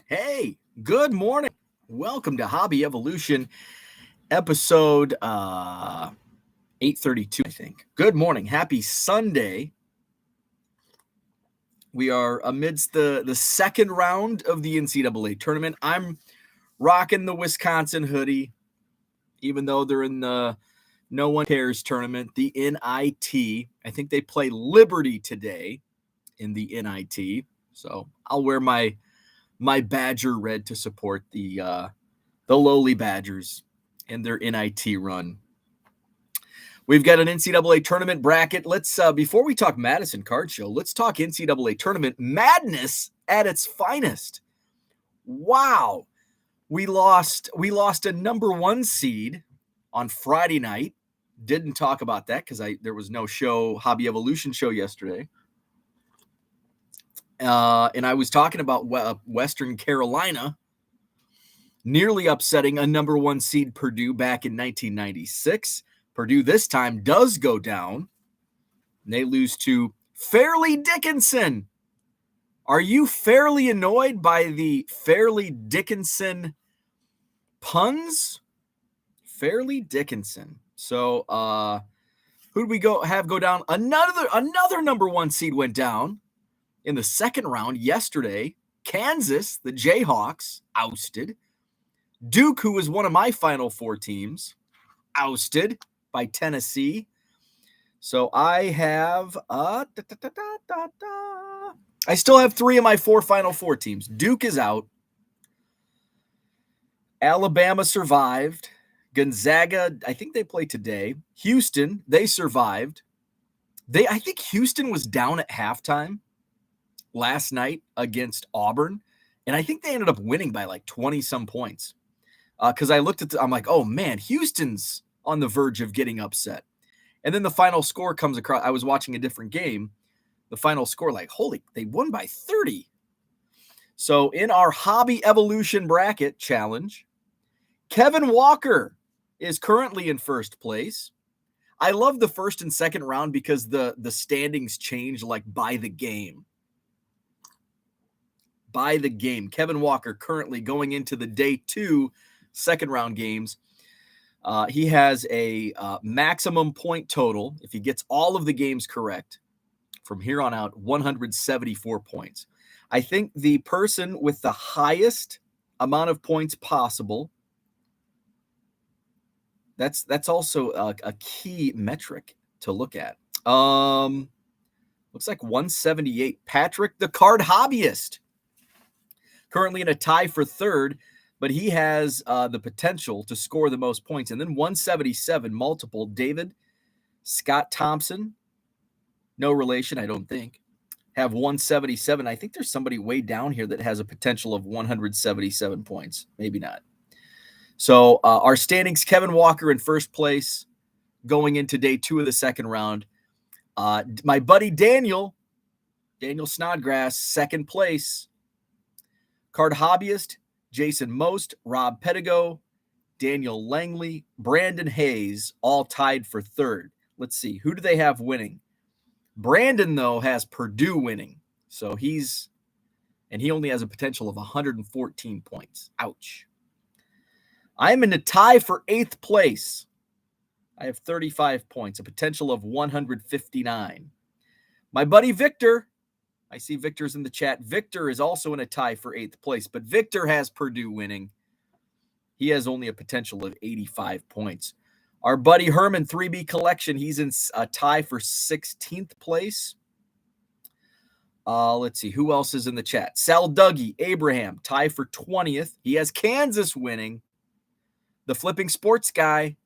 Hey, good morning. Welcome to Hobby Evolution, episode 832, I think. Good morning. Happy Sunday. We are amidst the second round of the NCAA tournament. I'm rocking the Wisconsin hoodie, even though they're in the No One Cares tournament, the NIT. I think they play Liberty today in the NIT. So I'll wear my Badger red to support the lowly Badgers and their NIT run. We've got an NCAA tournament bracket. Let's before we talk Madison Card Show, let's talk NCAA tournament madness at its finest. Wow, we lost a number one seed on Friday night. Didn't talk about that because there was no Hobby Evolution show yesterday. And I was talking about Western Carolina nearly upsetting a number one seed Purdue back in 1996. Purdue this time does go down. And they lose to Fairleigh Dickinson. Are you fairly annoyed by the Fairleigh Dickinson puns? Fairleigh Dickinson. So who did we go down? Another number one seed went down in the second round yesterday. Kansas, the Jayhawks, ousted. Duke, who was one of my Final Four teams, ousted by Tennessee. So I have I still have 3 of my 4 Final Four teams. Duke is out. Alabama survived. Gonzaga, I think they play today. Houston, they survived. I think Houston was down at halftime last night against Auburn, and I think they ended up winning by like 20-some points. Because I looked I'm like, oh man, Houston's on the verge of getting upset. And then the final score comes across. I was watching a different game. The final score, like, holy, they won by 30. So in our Hobby Evolution bracket challenge, Kevin Walker is currently in first place. I love the first and second round because the standings change like by the game. By the game. Kevin Walker currently going into the day 2 second round games. He has a maximum point total, if he gets all of the games correct, from here on out, 174 points. I think the person with the highest amount of points possible, that's also a key metric to look at. Looks like 178. Patrick, the card hobbyist, currently in a tie for third, but he has the potential to score the most points. And then 177, multiple. David, Scott Thompson, no relation, I don't think, have 177. I think there's somebody way down here that has a potential of 177 points. Maybe not. So our standings, Kevin Walker in first place going into day 2 of the second round. My buddy Daniel Snodgrass, second place. Card hobbyist, Jason Most, Rob Pedigo, Daniel Langley, Brandon Hayes, all tied for third. Let's see. Who do they have winning? Brandon, though, has Purdue winning. So he only has a potential of 114 points. Ouch. I'm in a tie for 8th place. I have 35 points, a potential of 159. My buddy Victor, I see Victor's in the chat. Victor is also in a tie for 8th place, but Victor has Purdue winning. He has only a potential of 85 points. Our buddy Herman 3B Collection, he's in a tie for 16th place. Let's see, who else is in the chat? Sal Dougie, Abraham, tie for 20th. He has Kansas winning. The Flipping Sports Guy,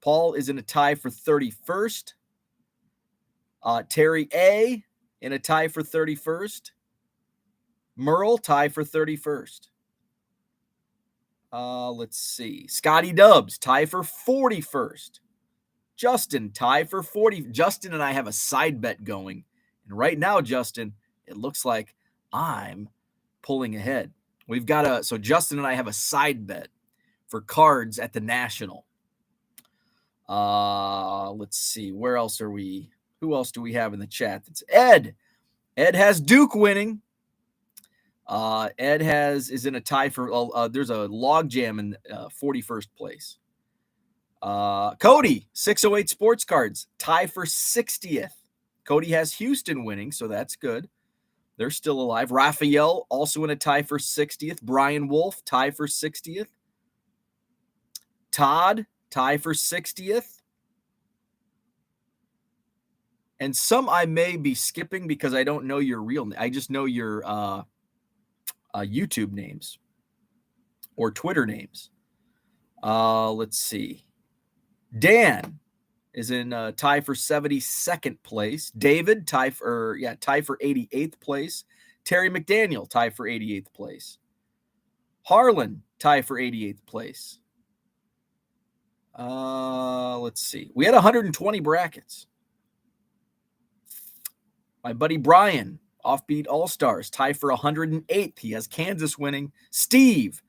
Paul, is in a tie for 31st. Terry A., in a tie for 31st. Merle, tie for 31st. Let's see. Scotty Dubs, tie for 41st. Justin, tie for 40. Justin and I have a side bet going. And right now, Justin, it looks like I'm pulling ahead. So Justin and I have a side bet for cards at the National. Let's see. Where else are we? Who else do we have in the chat? It's Ed. Ed has Duke winning. Ed is in a tie for, there's a log jam in 41st place. Cody, 608 Sports Cards, tie for 60th. Cody has Houston winning, so that's good. They're still alive. Raphael, also in a tie for 60th. Brian Wolf, tie for 60th. Todd, tie for 60th. And some I may be skipping because I don't know your real name. I just know your YouTube names or Twitter names. Let's see. Dan is in tie for 72nd place. David, tie for 88th place. Terry McDaniel, tie for 88th place. Harlan, tie for 88th place. Let's see. We had 120 brackets. My buddy Brian, Offbeat All-Stars, tie for 108th. He has Kansas winning. Steve,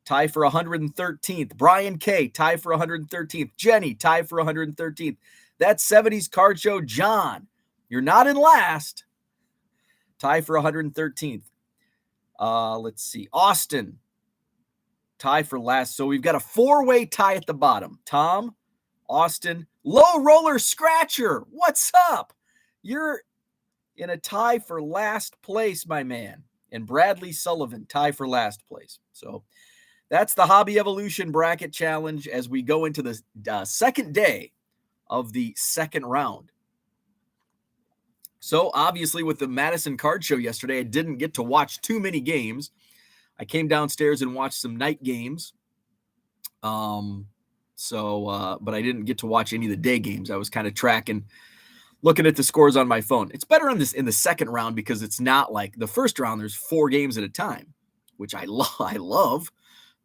tie for 113th. Brian K, tie for 113th. Jenny, tie for 113th. That's 70s Card Show. John, you're not in last. Tie for 113th. Let's see. Austin, tie for last. So we've got a four-way tie at the bottom. Tom, Austin, Low Roller Scratcher. What's up? You're in a tie for last place, my man. And Bradley Sullivan, tie for last place. So that's the Hobby Evolution Bracket Challenge as we go into the second day of the second round. So obviously with the Madison Card Show yesterday, I didn't get to watch too many games. I came downstairs and watched some night games. But I didn't get to watch any of the day games. I was kind of looking at the scores on my phone. It's better in the second round because it's not like the first round. There's 4 games at a time, which I love.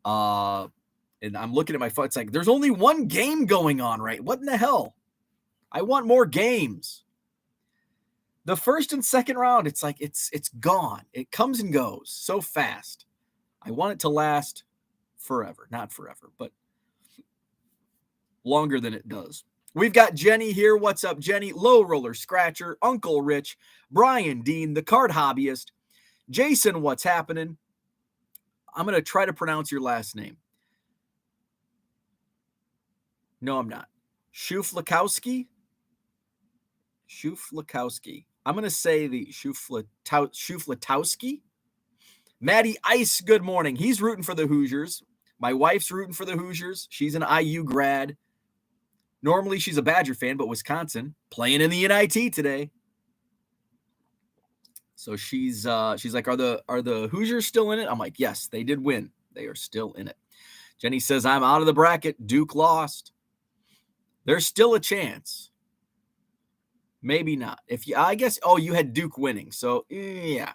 And I'm looking at my phone. It's like, there's only one game going on, right? What in the hell? I want more games. The first and second round, it's like, it's gone. It comes and goes so fast. I want it to last forever. Not forever, but longer than it does. We've got Jenny here. What's up, Jenny? Low Roller Scratcher, Uncle Rich, Brian Dean, the Card Hobbyist. Jason, what's happening? I'm going to try to pronounce your last name. No, I'm not. Shuflakowski? Shuflakowski. I'm going to say the Shuflatowski. Maddie Ice, good morning. He's rooting for the Hoosiers. My wife's rooting for the Hoosiers. She's an IU grad. Normally she's a Badger fan, but Wisconsin playing in the NIT today. So she's like, are the Hoosiers still in it? I'm like, yes, they did win. They are still in it. Jenny says, I'm out of the bracket. Duke lost. There's still a chance. Maybe not. I guess, you had Duke winning. So yeah,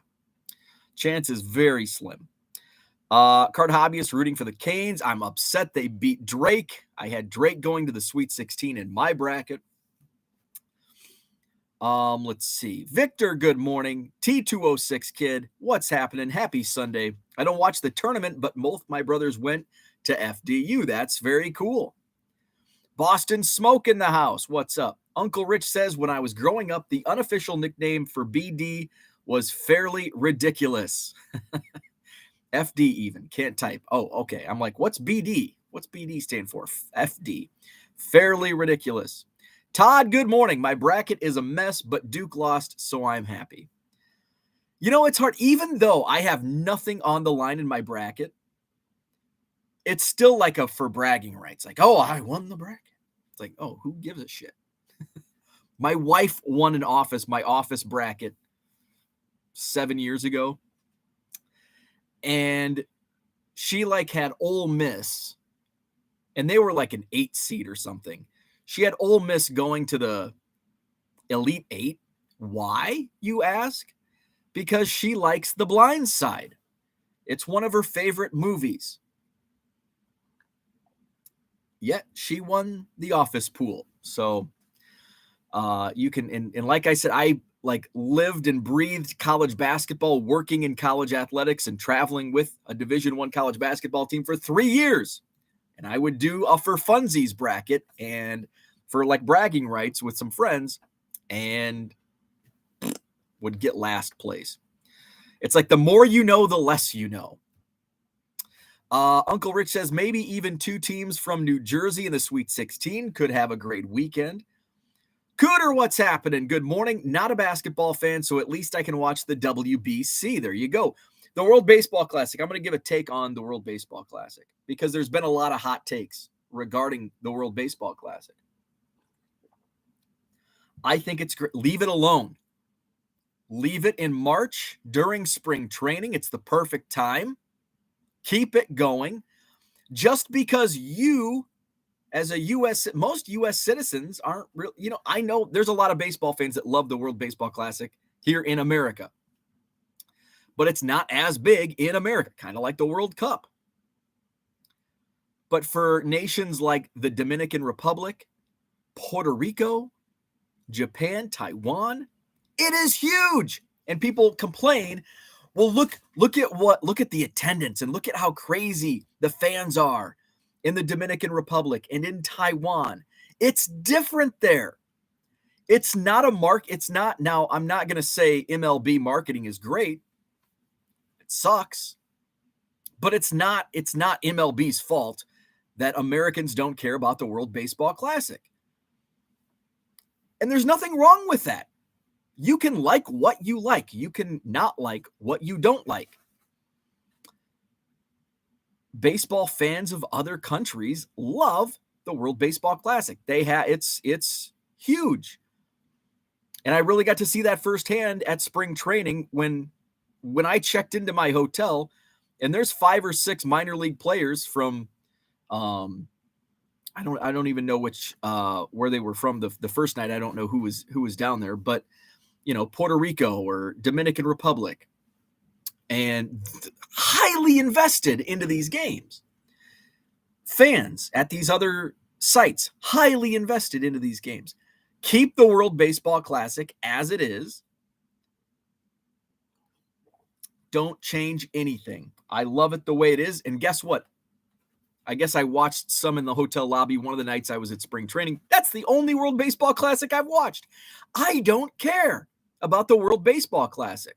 chance is very slim. Card Hobbyist rooting for the Canes. I'm upset they beat Drake. I had Drake going to the Sweet 16 in my bracket. Let's see. Victor, good morning. T206 kid, what's happening? Happy Sunday. I don't watch the tournament, but both my brothers went to FDU. That's very cool. Boston Smoke in the house. What's up? Uncle Rich says, when I was growing up, the unofficial nickname for BD was Fairly Ridiculous. FD even. Can't type. Oh, okay. I'm like, what's BD? What's BD stand for? FD. Fairly Ridiculous. Todd, good morning. My bracket is a mess, but Duke lost, so I'm happy. You know, it's hard. Even though I have nothing on the line in my bracket, it's still like for bragging rights. Like, oh, I won the bracket. It's like, oh, who gives a shit? My wife won my office bracket 7 years ago. And she had Ole Miss, and they were like an 8 seed or something. She had Ole Miss going to the Elite 8. Why, you ask? Because she likes The Blind Side. It's one of her favorite movies. Yet she won the office pool. So you can, and like I said, I lived and breathed college basketball, working in college athletics and traveling with a Division I college basketball team for 3 years. And I would do a for funsies bracket and for bragging rights with some friends and would get last place. It's like the more you know, the less you know. Uncle Rich says maybe even 2 teams from New Jersey in the Sweet 16 could have a great weekend. Cooter, what's happening? Good morning. Not a basketball fan, so at least I can watch the WBC. There you go. The World Baseball Classic. I'm going to give a take on the World Baseball Classic because there's been a lot of hot takes regarding the World Baseball Classic. I think it's great. Leave it alone. Leave it in March during spring training. It's the perfect time. Keep it going. Just because you, as a most U.S. citizens aren't real. I know there's a lot of baseball fans that love the World Baseball Classic here in America, but it's not as big in America, kind of like the World Cup. But for nations like the Dominican Republic, Puerto Rico, Japan, Taiwan, it is huge. And people complain, well, look at the attendance and look at how crazy the fans are in the Dominican Republic and in Taiwan. It's different there. It's not now, I'm not going to say MLB marketing is great. It sucks. But it's not MLB's fault that Americans don't care about the World Baseball Classic. And there's nothing wrong with that. You can like what you like. You can not like what you don't like. Baseball fans of other countries love the World Baseball Classic. It's huge. And I really got to see that firsthand at spring training when I checked into my hotel, and there's 5 or 6 minor league players from I don't even know which where they were from the first night. I don't know who was down there, but Puerto Rico or Dominican Republic, and highly invested into these games. Fans at these other sites, highly invested into these games. Keep the World Baseball Classic as it is. Don't change anything. I love it the way it is. And guess what? I guess I watched some in the hotel lobby one of the nights I was at spring training. That's the only World Baseball Classic I've watched. I don't care about the World Baseball Classic.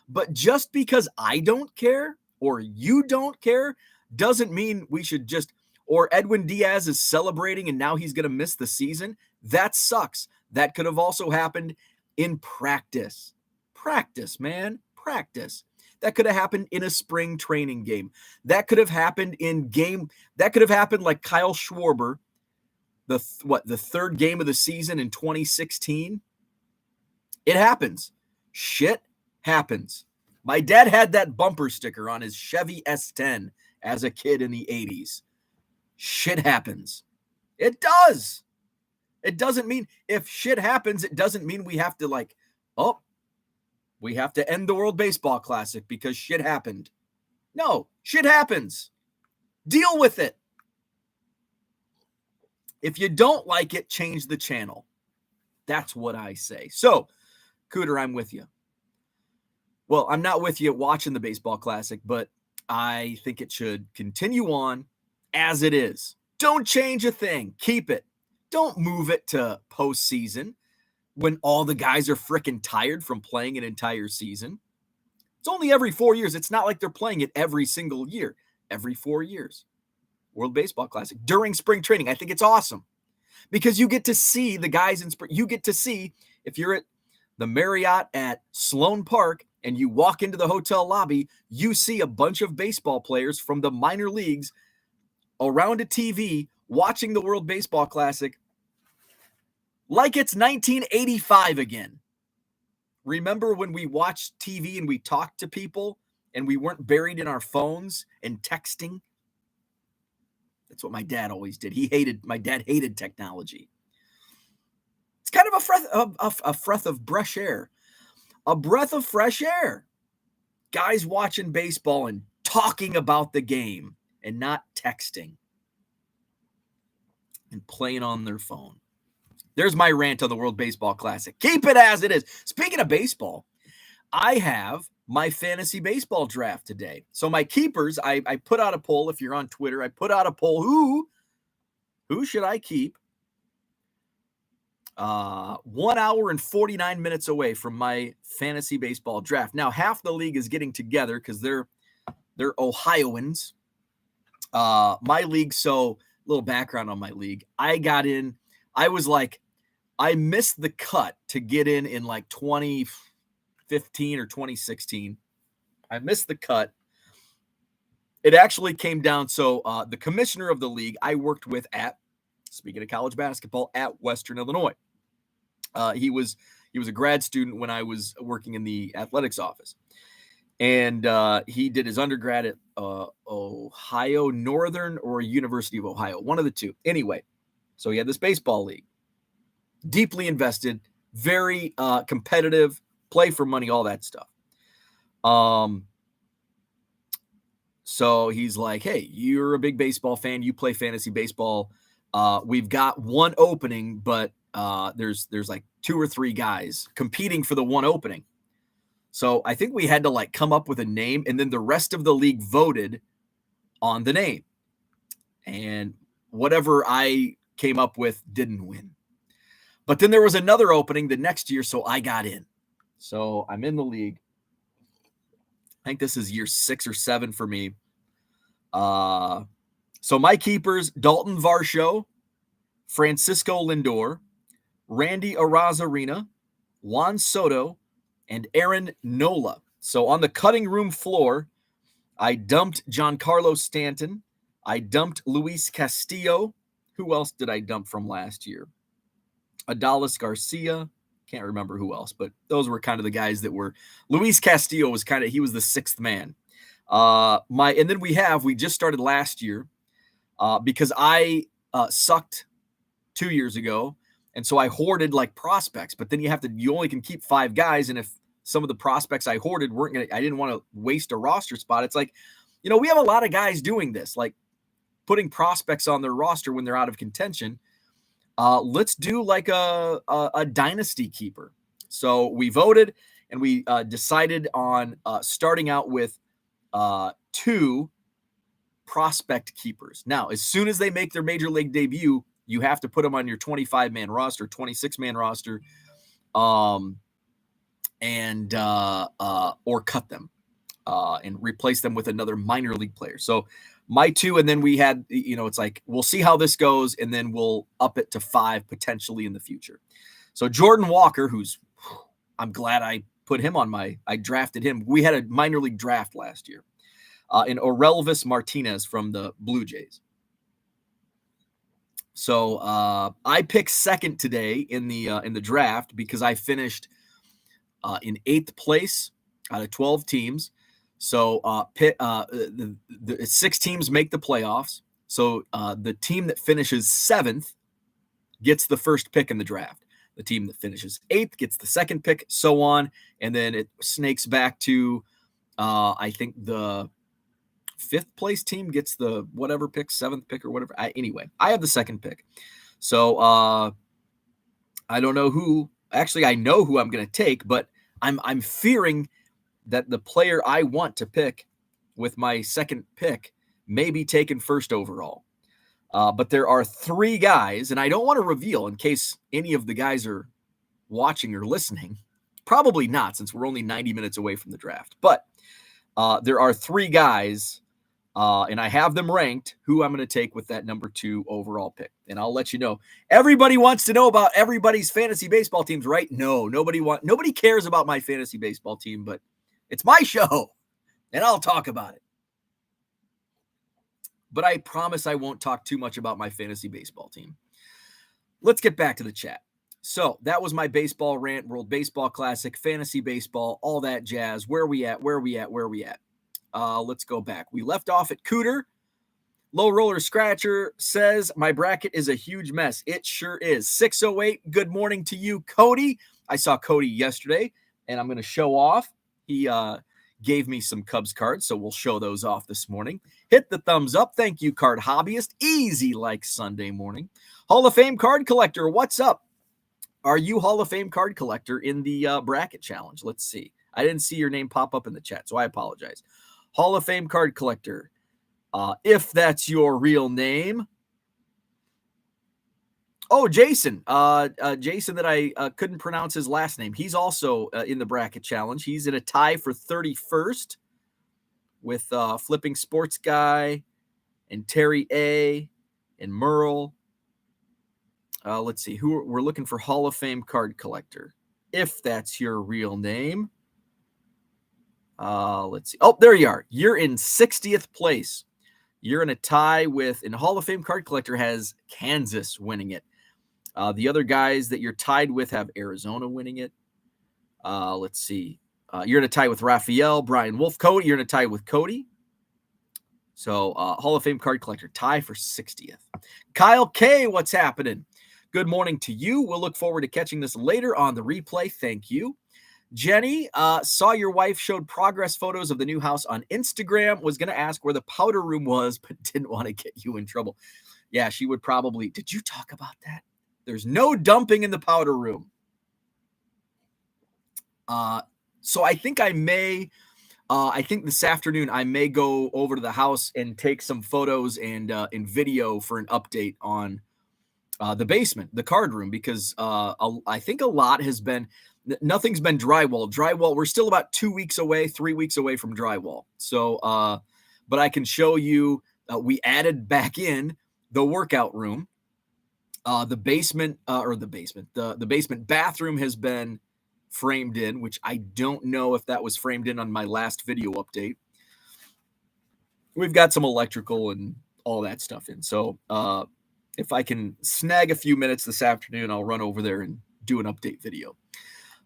But just because I don't care or you don't care doesn't mean we should just, or Edwin Diaz is celebrating and now he's going to miss the season. That sucks. That could have also happened in practice. Practice, man. Practice. That could have happened in a spring training game. That could have happened that could have happened like Kyle Schwarber, the third game of the season in 2016. It happens. Shit happens. My dad had that bumper sticker on his Chevy S10 as a kid in the 80s. Shit happens. It does. It doesn't mean if shit happens, it doesn't mean we have to we have to end the World Baseball Classic because shit happened. No, shit happens. Deal with it. If you don't like it, change the channel. That's what I say. So, Cooter, I'm with you. Well, I'm not with you watching the Baseball Classic, but I think it should continue on as it is. Don't change a thing. Keep it. Don't move it to postseason when all the guys are freaking tired from playing an entire season. It's only every 4 years. It's not like they're playing it every single year. Every 4 years. World Baseball Classic during spring training. I think it's awesome because you get to see the guys in spring. You get to see, if you're at the Marriott at Sloan Park and you walk into the hotel lobby, you see a bunch of baseball players from the minor leagues around a TV watching the World Baseball Classic like it's 1985 again. Remember when we watched TV and we talked to people and we weren't buried in our phones and texting? That's what my dad always did. My dad hated technology. It's kind of a breath of fresh air. A breath of fresh air. Guys watching baseball and talking about the game and not texting and playing on their phone. There's my rant on the World Baseball Classic. Keep it as it is. Speaking of baseball, I have my fantasy baseball draft today. So my keepers, I put out a poll. If you're on Twitter, I put out a poll. Who should I keep 1 hour and 49 minutes away from my fantasy baseball draft. Now, half the league is getting together because they're Ohioans. My league, so a little background on my league. I got in, I missed the cut to get in like 2015 or 2016. I missed the cut. It actually came down. So the commissioner of the league I worked with speaking of college basketball, at Western Illinois. He was a grad student when I was working in the athletics office. And he did his undergrad at Ohio Northern or University of Ohio, one of the two. Anyway, so he had this baseball league. Deeply invested, very competitive, play for money, all that stuff. So he's like, hey, you're a big baseball fan. You play fantasy baseball. We've got one opening, but there's like 2 or 3 guys competing for the one opening. So I think we had to like come up with a name, and then the rest of the league voted on the name. And whatever I came up with didn't win. But then there was another opening the next year, so I got in. So I'm in the league. I think this is year 6 or 7 for me. So my keepers, Dalton Varsho, Francisco Lindor, Randy Arozarena, Juan Soto, and Aaron Nola. So on the cutting room floor, I dumped Giancarlo Stanton. I dumped Luis Castillo. Who else did I dump from last year? Adalis Garcia. Can't remember who else, but those were kind of the guys that were. Luis Castillo was he was the 6th man. And then we just started last year because I sucked 2 years ago. And so I hoarded like prospects, but then you only can keep 5 guys. And if some of the prospects I hoarded I didn't want to waste a roster spot. It's like, we have a lot of guys doing this, like putting prospects on their roster when they're out of contention. Let's do like a dynasty keeper. So we voted and we decided on starting out with 2 prospect keepers. Now, as soon as they make their major league debut, you have to put them on your 25-man roster, 26-man roster, or cut them and replace them with another minor league player. So my 2, and then we had, it's like, we'll see how this goes, and then we'll up it to 5 potentially in the future. So Jordan Walker, I'm glad I put him on I drafted him. We had a minor league draft last year. And Orelvis Martinez from the Blue Jays. So I picked second today in the draft because I finished in 8th place out of 12 teams. So the 6 teams make the playoffs. So the team that finishes 7th gets the first pick in the draft. The team that finishes 8th gets the second pick, so on. And then it snakes back to, I think the 5th place team gets the whatever pick, 7th pick or whatever. Anyway, I have the second pick. So I don't know who. Actually, I know who I'm going to take, but I'm fearing that the player I want to pick with my second pick may be taken first overall. But there are 3 guys, and I don't want to reveal in case any of the guys are watching or listening. Probably not, since we're only 90 minutes away from the draft. But there are 3 guys, and I have them ranked, who I'm going to take with that number 2 overall pick. And I'll let you know. Everybody wants to know about everybody's fantasy baseball teams, right? No, nobody cares about my fantasy baseball team, but it's my show, and I'll talk about it. But I promise I won't talk too much about my fantasy baseball team. Let's get back to the chat. So that was my baseball rant, World Baseball Classic, fantasy baseball, all that jazz. Where are we at? Let's go back. We left off at Cooter. Low Roller Scratcher says, my bracket is a huge mess. It sure is. 608, good morning to you, Cody. I saw Cody yesterday, and I'm going to show off. He gave me some Cubs cards, so we'll show those off this morning. Hit the thumbs up. Thank you, Card Hobbyist. Easy like Sunday morning. Hall of Fame Card Collector, what's up? Are you Hall of Fame Card Collector in the bracket challenge? Let's see. I didn't see your name pop up in the chat, so I apologize. Hall of Fame Card Collector. If that's your real name. Oh, Jason. Jason that I couldn't pronounce his last name. He's also in the bracket challenge. He's in a tie for 31st with Flipping Sports Guy and Terry A. and Merle. Let's see. Who we're looking for. Hall of Fame card collector, if that's your real name. Let's see. Oh, there you are. You're in 60th place. You're in a tie with, and Hall of Fame card collector has Kansas winning it. The other guys that you're tied with have Arizona winning it. Let's see. You're in a tie with Raphael, Brian Wolf, Cody. You're in a tie with Cody. So Hall of Fame card collector tie for 60th. Kyle K, what's happening? Good morning to you. We'll look forward to catching this later on the replay. Thank you. Jenny, saw your wife showed progress photos of the new house on Instagram. Was going to ask where the powder room was, but didn't want to get you in trouble. Yeah, she would probably. Did you talk about that? There's no dumping in the powder room. So I think I think this afternoon I may go over to the house and take some photos and video for an update on the basement, the card room, because I think a lot has been. Nothing's been drywall. Drywall, we're still about 3 weeks away from drywall. So, but I can show you, we added back in the workout room. The basement bathroom has been framed in, which I don't know if that was framed in on my last video update. We've got some electrical and all that stuff in. So, if I can snag a few minutes this afternoon, I'll run over there and do an update video.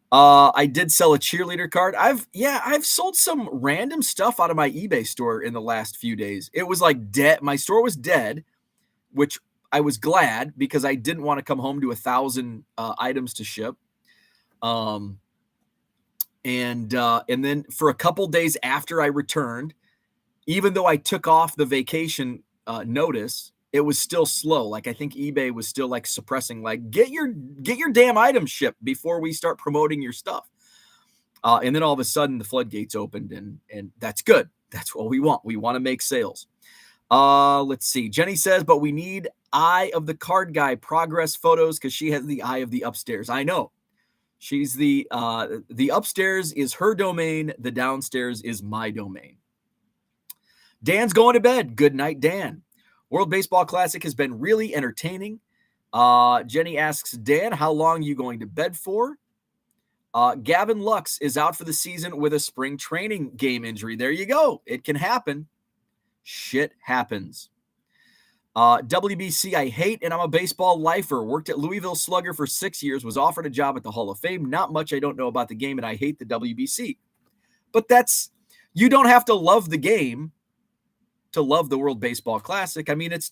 I did sell a cheerleader card. I've sold some random stuff out of my eBay store in the last few days. It was like dead. My store was dead, which I was glad because I didn't want to come home to 1,000 items to ship. And then for a couple days after I returned, even though I took off the vacation notice, it was still slow. Like I think eBay was still like suppressing, like get your damn items shipped before we start promoting your stuff. And then all of a sudden the floodgates opened, and that's good. That's what we want. We want to make sales. Let's see. Jenny says, but we need eye of the card guy progress photos because she has the eye of the upstairs. I know. She's the upstairs is her domain. The downstairs is my domain. Dan's going to bed. Good night, Dan. World Baseball Classic has been really entertaining. Jenny asks, Dan, how long are you going to bed for? Gavin Lux is out for the season with a spring training game injury. There you go. It can happen. Shit happens. WBC, I hate, and I'm a baseball lifer. Worked at Louisville Slugger for 6 years, was offered a job at the Hall of Fame. Not much I don't know about the game, and I hate the WBC. But you don't have to love the game to love the World Baseball Classic. I mean, it's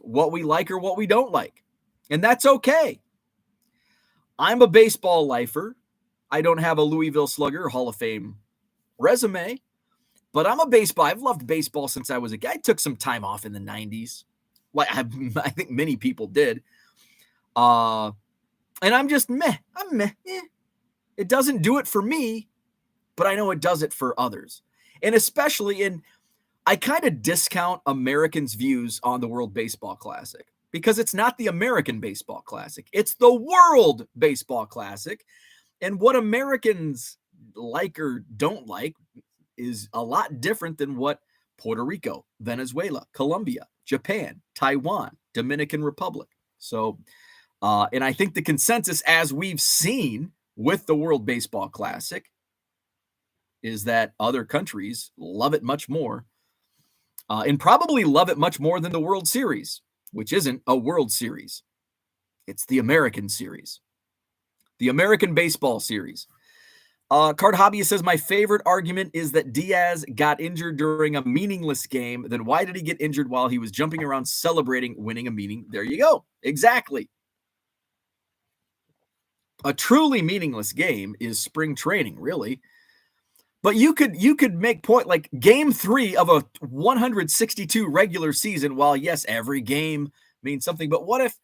what we like or what we don't like. And that's okay. I'm a baseball lifer. I don't have a Louisville Slugger Hall of Fame resume, but I've loved baseball since I was a guy. I took some time off in the 90s. Like I think many people did. And I'm just meh. I'm meh. It doesn't do it for me, but I know it does it for others. And especially I kind of discount Americans' views on the World Baseball Classic because it's not the American Baseball Classic. It's the World Baseball Classic. And what Americans like or don't like is a lot different than what Puerto Rico, Venezuela, Colombia, Japan, Taiwan, Dominican Republic. So, and I think the consensus, as we've seen with the World Baseball Classic, is that other countries love it much more and probably love it much more than the World Series, which isn't a World Series. It's the American Series, the American Baseball Series. Card Hobbyist says, my favorite argument is that Diaz got injured during a meaningless game. Then why did he get injured while he was jumping around celebrating winning a meaning? There you go. Exactly. A truly meaningless game is spring training, really. But you could make point like game 3 of a 162 regular season. While yes, every game means something, but what if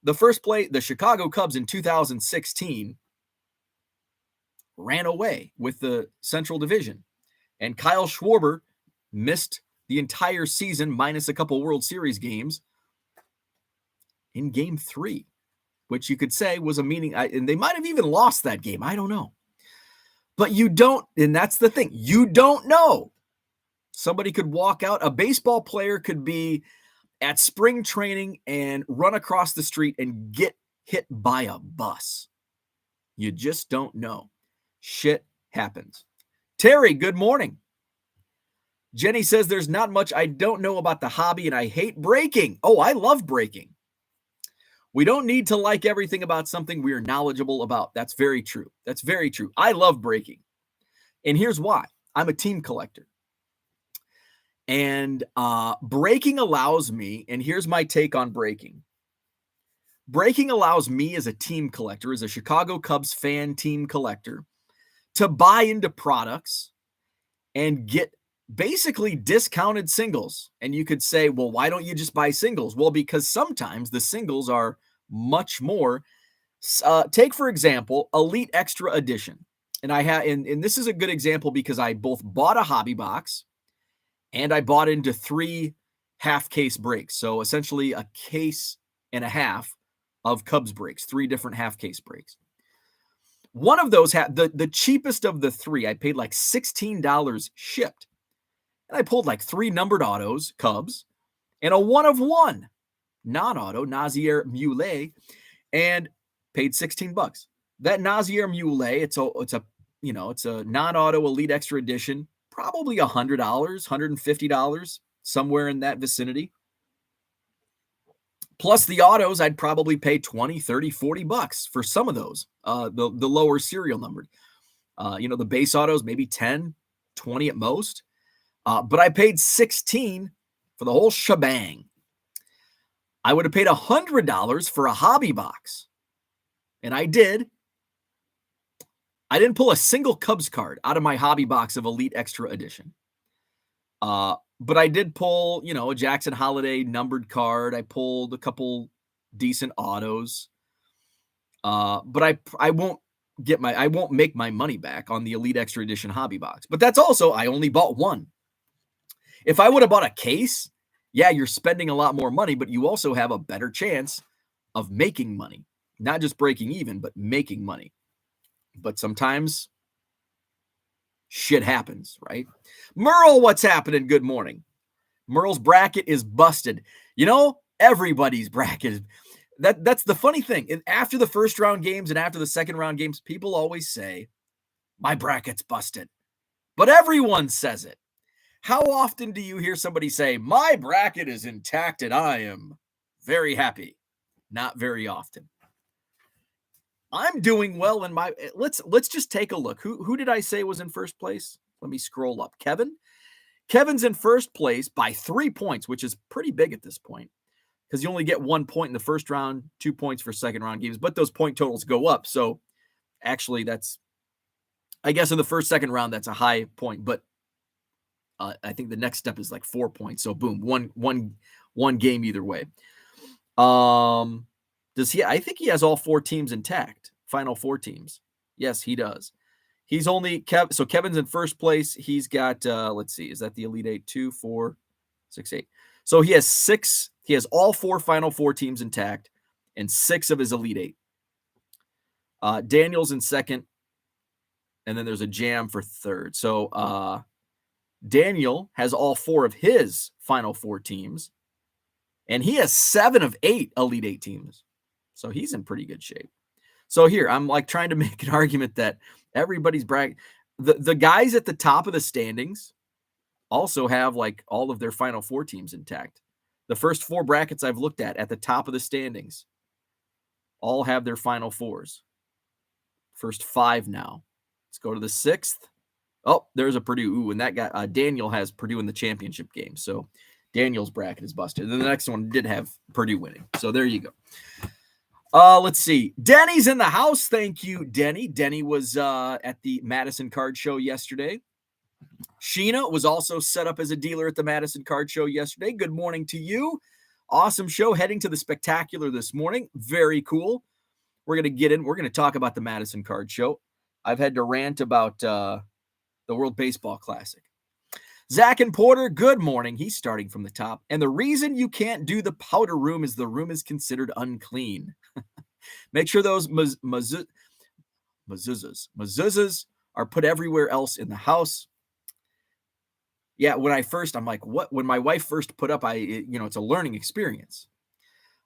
the Chicago Cubs in 2016 ran away with the Central Division, and Kyle Schwarber missed the entire season minus a couple World Series games in game 3, which you could say was a meaning. And they might have even lost that game. I don't know. But you don't, and that's the thing. You don't know. Somebody could walk out. A baseball player could be at spring training and run across the street and get hit by a bus. You just don't know. Shit happens. Terry, good morning. Jenny says there's not much I don't know about the hobby and I hate breaking. Oh, I love breaking. We don't need to like everything about something we are knowledgeable about. That's very true. That's very true. I love breaking. And here's why. I'm a team collector. And breaking allows me, and here's my take on breaking. Breaking allows me as a team collector, as a Chicago Cubs fan team collector, to buy into products and get basically discounted singles. And you could say, well, why don't you just buy singles? Well, because sometimes the singles are much more. Take, for example, Elite Extra Edition. And I have, and this is a good example because I both bought a hobby box and I bought into 3 half-case breaks. So essentially a case and a half of Cubs breaks, 3 different half-case breaks. One of those, the cheapest of the 3, I paid like $16 shipped. And I pulled like 3 numbered autos, Cubs, and a 1-of-1 non-auto, Nazier Muley, and paid $16. That Nazier Muley, it's a non-auto Elite Extra Edition, probably $100, $150, somewhere in that vicinity. Plus the autos, I'd probably pay $20, $30, $40 for some of those, the lower serial numbered. The base autos, maybe 10, 20 at most. But I paid $16 for the whole shebang. I would have paid $100 for a hobby box. And I did. I didn't pull a single Cubs card out of my hobby box of Elite Extra Edition. But I did pull, a Jackson Holiday numbered card. I pulled a couple decent autos. But I won't make my money back on the Elite Extra Edition hobby box. But that's also, I only bought one. If I would have bought a case, yeah, you're spending a lot more money, but you also have a better chance of making money. Not just breaking even, but making money. But sometimes shit happens, right? Merle, what's happening? Good morning. Merle's bracket is busted. Everybody's bracket is. That's the funny thing. After the first round games and after the second round games, people always say, my bracket's busted. But everyone says it. How often do you hear somebody say, my bracket is intact and I am very happy? Not very often. I'm doing well in my, let's just take a look. Who did I say was in first place? Let me scroll up. Kevin's in first place by 3 points, which is pretty big at this point because you only get 1 point in the first round, 2 points for second round games, but those point totals go up. So actually that's, I guess in the first, second round, that's a high point, but I think the next step is like 4 points. So boom, one game either way. I think he has all 4 teams intact, final 4 teams. Yes, he does. He's only so Kevin's in first place. He's got, let's see, is that the Elite 8? 2, 4, 6, 8. So he has 6. He has all 4 final 4 teams intact and 6 of his Elite 8. Daniel's in second. And then there's a jam for third. So Daniel has all 4 of his final 4 teams. And he has 7 of 8 Elite 8 teams. So he's in pretty good shape. So here, I'm like trying to make an argument that everybody's bracket. The guys at the top of the standings also have like all of their final 4 teams intact. The first 4 brackets I've looked at the top of the standings all have their final 4s. First 5 now. Let's go to the 6th. Oh, there's a Purdue. Ooh, and that guy, Daniel has Purdue in the championship game. So Daniel's bracket is busted. And then the next one did have Purdue winning. So there you go. Let's see. Denny's in the house. Thank you, Denny. Denny was at the Madison Card Show yesterday. Sheena was also set up as a dealer at the Madison Card Show yesterday. Good morning to you. Awesome show. Heading to the spectacular this morning. Very cool. We're going to get in. We're going to talk about the Madison Card Show. I've had to rant about the World Baseball Classic. Zach and Porter, good morning. He's starting from the top. And the reason you can't do the powder room is the room is considered unclean. Make sure those mezuzahs are put everywhere else in the house. Yeah, I'm like, what? When my wife first put up, it's a learning experience.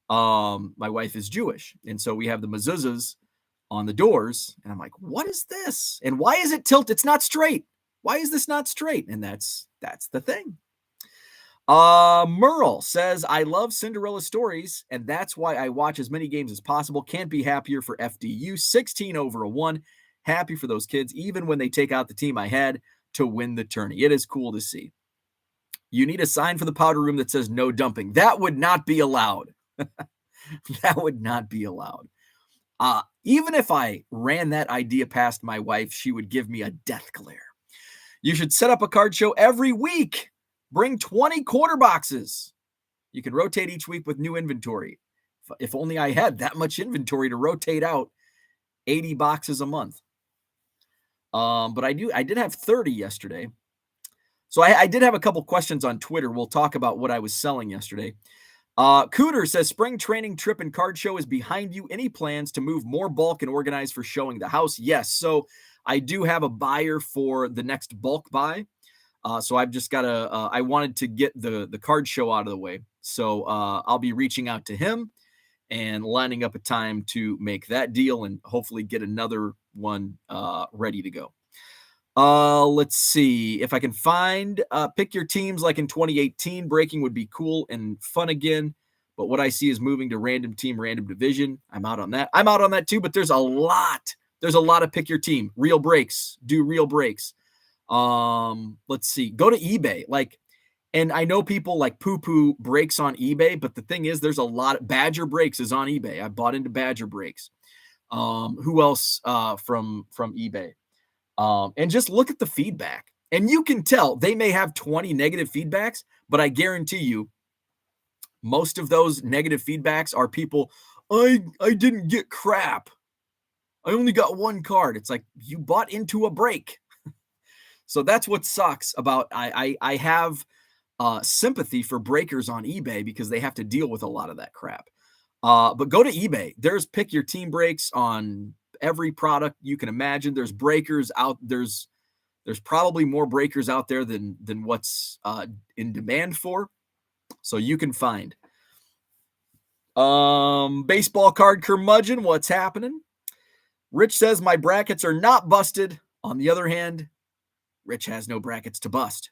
My wife is Jewish. And so we have the mezuzahs on the doors. And I'm like, what is this? And why is it tilted? It's not straight. Why is this not straight? And that's the thing. Merle says, I love Cinderella stories, and that's why I watch as many games as possible. Can't be happier for FDU. 16-1. Happy for those kids, even when they take out the team I had to win the tourney. It is cool to see. You need a sign for the powder room that says no dumping. That would not be allowed. That would not be allowed. Even if I ran that idea past my wife, she would give me a death glare. You should set up a card show every week. Bring 20 quarter boxes. You can rotate each week with new inventory. If only I had that much inventory to rotate out 80 boxes a month. But I did have 30 yesterday. So I did have a couple questions on Twitter. We'll talk about what I was selling yesterday. Cooter says, spring training trip and card show is behind you. Any plans to move more bulk and organize for showing the house? Yes. So I do have a buyer for the next bulk buy. So I've just got I wanted to get the card show out of the way. So I'll be reaching out to him and lining up a time to make that deal and hopefully get another one ready to go. Let's see if I can find pick your teams like in 2018. Breaking would be cool and fun again. But what I see is moving to random team, random division. I'm out on that. I'm out on that too, but there's a lot. There's a lot of pick your team. Real breaks. Do real breaks. Let's see. Go to eBay. And I know people like poo-poo breaks on eBay, but the thing is, there's a lot. Badger Breaks is on eBay. I bought into Badger Breaks. Who else from eBay? And just look at the feedback. And you can tell they may have 20 negative feedbacks, but I guarantee you, most of those negative feedbacks are people, I didn't get crap. I only got one card. It's like you bought into a break. So that's what sucks about I have sympathy for breakers on eBay because they have to deal with a lot of that crap. But go to eBay. There's pick your team breaks on every product you can imagine. There's breakers out. There's probably more breakers out there than what's in demand for. So you can find. Baseball card curmudgeon, what's happening? Rich says my brackets are not busted. On the other hand, Rich has no brackets to bust.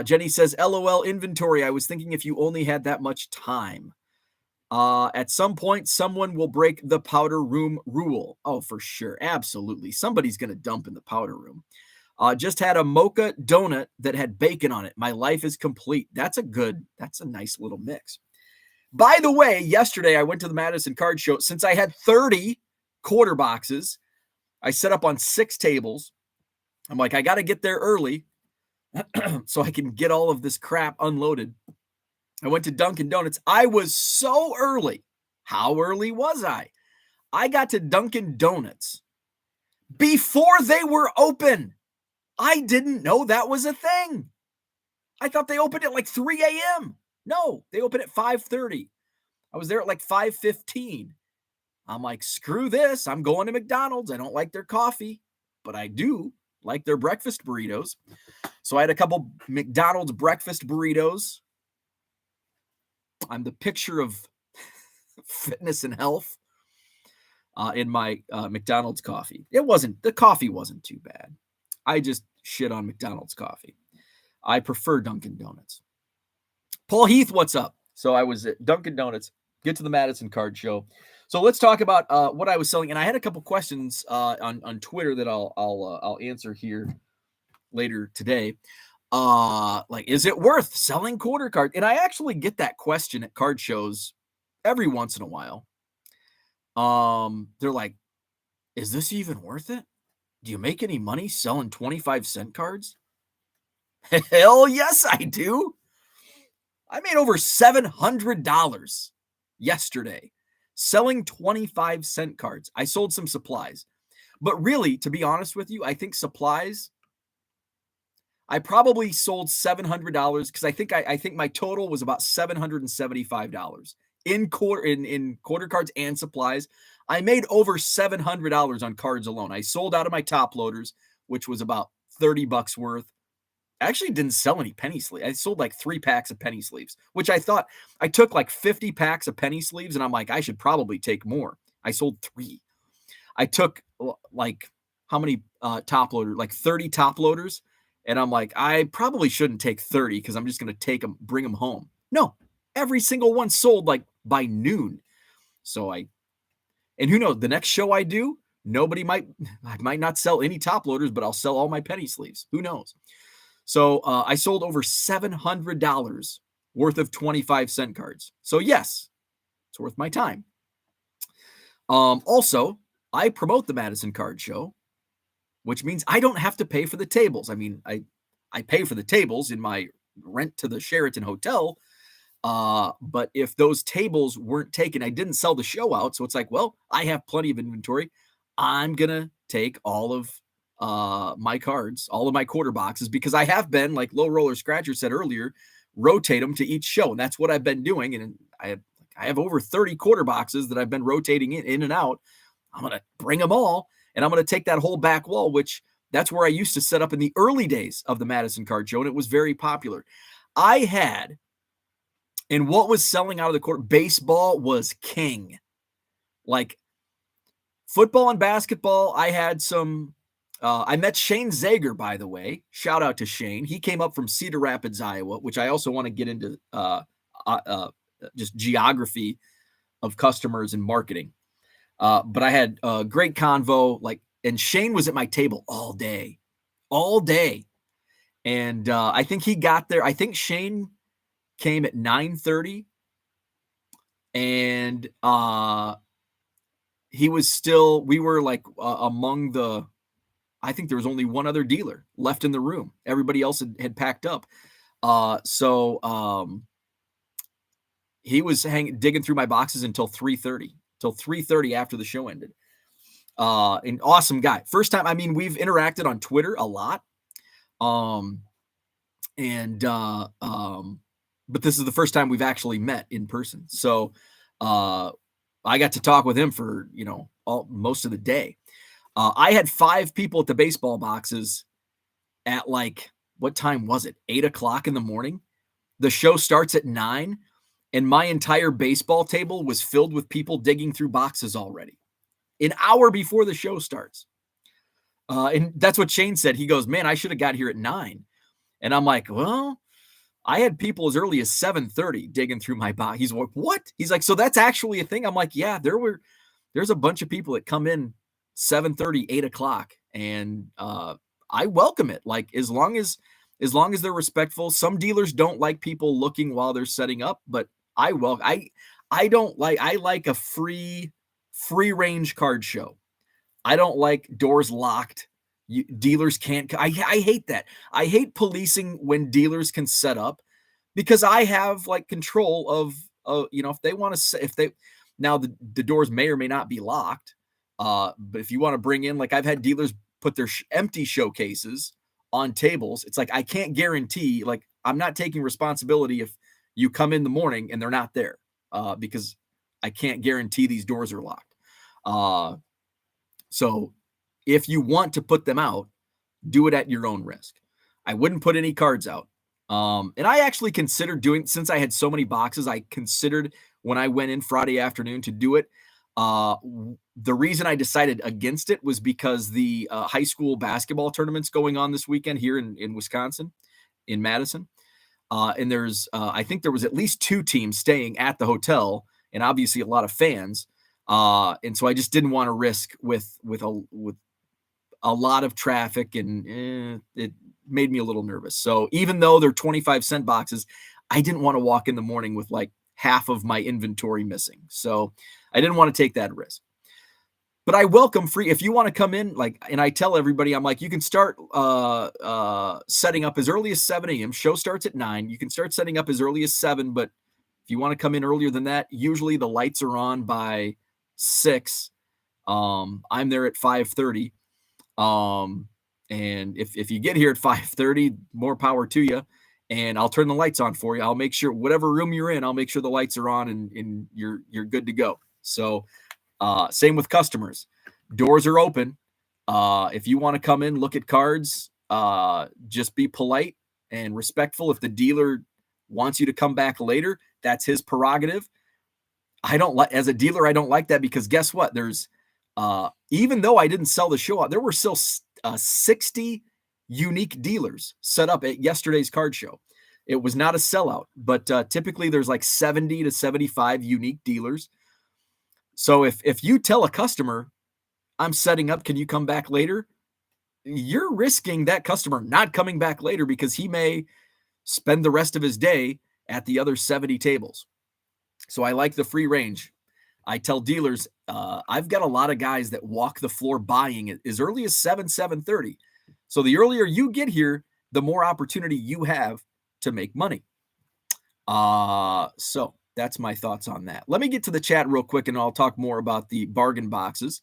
Jenny says, LOL inventory. I was thinking if you only had that much time. At some point, someone will break the powder room rule. Oh, for sure. Absolutely. Somebody's going to dump in the powder room. Just had a mocha donut that had bacon on it. My life is complete. That's a nice little mix. By the way, yesterday I went to the Madison Card Show. Since I had 30 quarter boxes, I set up on 6 tables. I'm like, I got to get there early so I can get all of this crap unloaded. I went to Dunkin' Donuts. I was so early. How early was I? I got to Dunkin' Donuts before they were open. I didn't know that was a thing. I thought they opened at like 3 a.m. No, they opened at 5:30. I was there at like 5:15. I'm like, screw this. I'm going to McDonald's. I don't like their coffee, but I do like their breakfast burritos. So I had a couple McDonald's breakfast burritos. I'm the picture of fitness and health in my McDonald's coffee. The coffee wasn't too bad. I just shit on McDonald's coffee. I prefer Dunkin' Donuts. Paul Heath, what's up? So I was at Dunkin' Donuts, get to the Madison Card Show. So let's talk about what I was selling. And I had a couple questions on Twitter that I'll answer here later today. Is it worth selling quarter card? And I actually get that question at card shows every once in a while. They're like, is this even worth it? Do you make any money selling 25-cent cards? Hell yes, I do. I made over $700 yesterday selling 25-cent cards. I sold some supplies. But really, to be honest with you, I think supplies, I probably sold $700 because I think my total was about $775 in quarter cards and supplies. I made over $700 on cards alone. I sold out of my top loaders, which was about $30 worth. I actually didn't sell any penny sleeves. I sold like 3 packs of penny sleeves, which I thought I took like 50 packs of penny sleeves, and I'm like, I should probably take more. I sold 3. I took like how many top loaders? Like 30 top loaders. And I'm like, I probably shouldn't take 30 because I'm just going to take them, bring them home. No, every single one sold like by noon. So and who knows, the next show I do, I might not sell any top loaders, but I'll sell all my penny sleeves. Who knows? So I sold over $700 worth of 25-cent cards. So yes, it's worth my time. Also, I promote the Madison Card Show, which means I don't have to pay for the tables. I mean, I pay for the tables in my rent to the Sheraton Hotel. But if those tables weren't taken, I didn't sell the show out. So it's like, well, I have plenty of inventory. I'm going to take all of my cards, all of my quarter boxes, because I have been, like Low Roller Scratcher said earlier, rotate them to each show. And that's what I've been doing. And I have over 30 quarter boxes that I've been rotating in and out. I'm going to bring them all, and I'm going to take that whole back wall, which that's where I used to set up in the early days of the Madison Card Show, and it was very popular. I had, and what was selling out of the court, baseball was king. Like football and basketball, I had some, I met Shane Zager, by the way. Shout out to Shane. He came up from Cedar Rapids, Iowa, which I also want to get into just geography of customers and marketing. But I had a great convo, and Shane was at my table all day. And I think he got there. I think Shane came at 9:30, and he was still, we were like among I think there was only one other dealer left in the room. Everybody else had packed up. So he was digging through my boxes until 3:30 after the show ended. An awesome guy. First time, I mean, we've interacted on Twitter a lot. But this is the first time we've actually met in person. So I got to talk with him for, most of the day. I had 5 people at the baseball boxes at what time was it? 8:00 in the morning. The show starts at 9. And my entire baseball table was filled with people digging through boxes already, an hour before the show starts. And that's what Shane said. He goes, man, I should have got here at 9. And I'm like, well, I had people as early as 7:30 digging through my box. He's like, what? He's like, so that's actually a thing? I'm like, yeah, there's a bunch of people that come in 7:30, 8:00. And I welcome it. Like, as long as they're respectful. Some dealers don't like people looking while they're setting up, but I like a free range card show. I don't like doors locked. Dealers can't. I hate that. I hate policing when dealers can set up, because I have control of, if they want to, now the doors may or may not be locked. But if you want to bring in, I've had dealers put their empty showcases on tables. It's I can't guarantee, I'm not taking responsibility if you come in the morning and they're not there, because I can't guarantee these doors are locked. So if you want to put them out, do it at your own risk. I wouldn't put any cards out. And I actually considered since I had so many boxes, I considered when I went in Friday afternoon to do it. The reason I decided against it was because the high school basketball tournament's going on this weekend here in Wisconsin, in Madison. And I think there was at least 2 teams staying at the hotel, and obviously a lot of fans. And so I just didn't want to risk with a lot of traffic, and it made me a little nervous. So even though they're 25-cent boxes, I didn't want to walk in the morning with half of my inventory missing. So I didn't want to take that risk. But I welcome free. If you want to come in, and I tell everybody, I'm like, you can start setting up as early as 7 a.m. Show starts at 9. You can start setting up as early as 7, but if you want to come in earlier than that, usually the lights are on by 6. I'm there at 5:30. And if you get here at 5:30, more power to you. And I'll turn the lights on for you. I'll make sure whatever room you're in, I'll make sure the lights are on and you're good to go. So same with customers. Doors are open. If you want to come in, look at cards, just be polite and respectful. If the dealer wants you to come back later, that's his prerogative. As a dealer, I don't like that, because guess what? There's, even though I didn't sell the show out, there were still 60 unique dealers set up at yesterday's card show. It was not a sellout, but typically there's like 70 to 75 unique dealers. So if you tell a customer, I'm setting up, can you come back later? You're risking that customer not coming back later, because he may spend the rest of his day at the other 70 tables. So I like the free range. I tell dealers, I've got a lot of guys that walk the floor buying it as early as 7:30. So the earlier you get here, the more opportunity you have to make money. So that's my thoughts on that. Let me get to the chat real quick, and I'll talk more about the bargain boxes.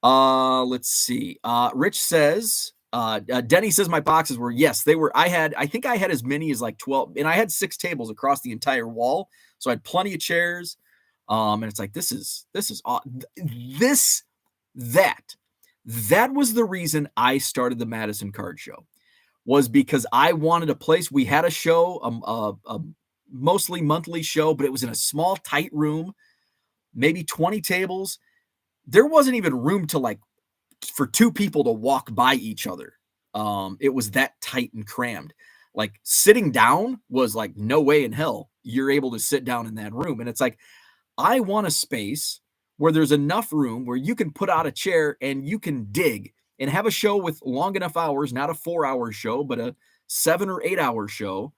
Let's see. Rich says, Denny says my boxes were, yes, they were. I think I had as many as like 12, and I had 6 tables across the entire wall. So I had plenty of chairs. And it's like, that was the reason I started the Madison Card Show, was because I wanted a place. We had a show, a mostly monthly show, but it was in a small, tight room, maybe 20 tables. There wasn't even room for 2 people to walk by each other. It was that tight and crammed. Like, sitting down was like, no way in hell you're able to sit down in that room. And it's like, I want a space where there's enough room where you can put out a chair and you can dig and have a show with long enough hours, not a 4-hour show, but a 7 or 8 hour show,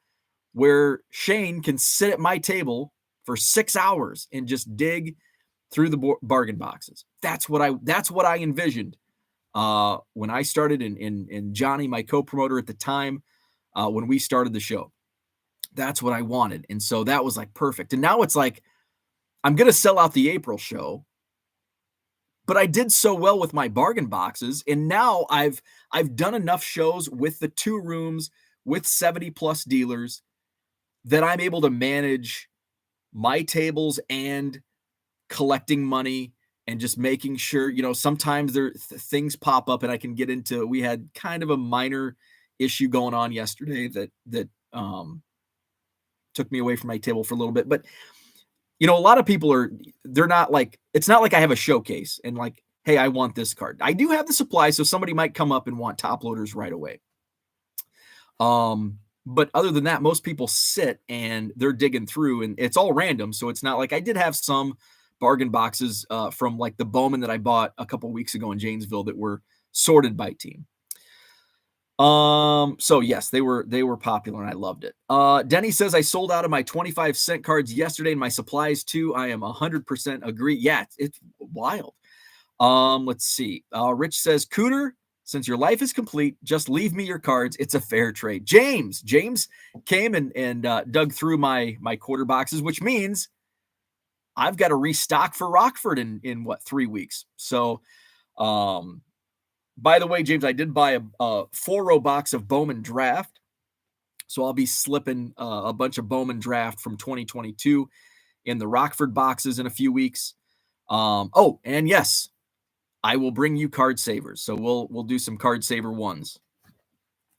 where Shane can sit at my table for 6 hours and just dig through the bargain boxes. That's what I envisioned when I started, and Johnny, my co-promoter at the time, when we started the show. That's what I wanted. And so that was like perfect. And now it's like, I'm going to sell out the April show, but I did so well with my bargain boxes. And now I've done enough shows with the 2 rooms with 70 plus dealers that I'm able to manage my tables and collecting money and just making sure, sometimes things pop up and I can get into. We had kind of a minor issue going on yesterday that took me away from my table for a little bit, but a lot of people they're not like, it's not like I have a showcase and like, hey, I want this card. I do have the supply, so somebody might come up and want top loaders right away. But other than that, most people sit and they're digging through, and it's all random. So it's not like, I did have some bargain boxes from like the Bowman that I bought a couple weeks ago in Janesville that were sorted by team. So yes, they were popular and I loved it. Denny says, I sold out of my 25-cent cards yesterday and my supplies too. I am 100% agree. Yeah, it's wild. Let's see. Rich says, Cooter, since your life is complete, just leave me your cards. It's a fair trade. James came and dug through my quarter boxes, which means I've got to restock for Rockford in 3 weeks. So, by the way, James, I did buy a 4-row box of Bowman Draft. So I'll be slipping a bunch of Bowman Draft from 2022 in the Rockford boxes in a few weeks. And yes, I will bring you card savers. So we'll do some card saver ones.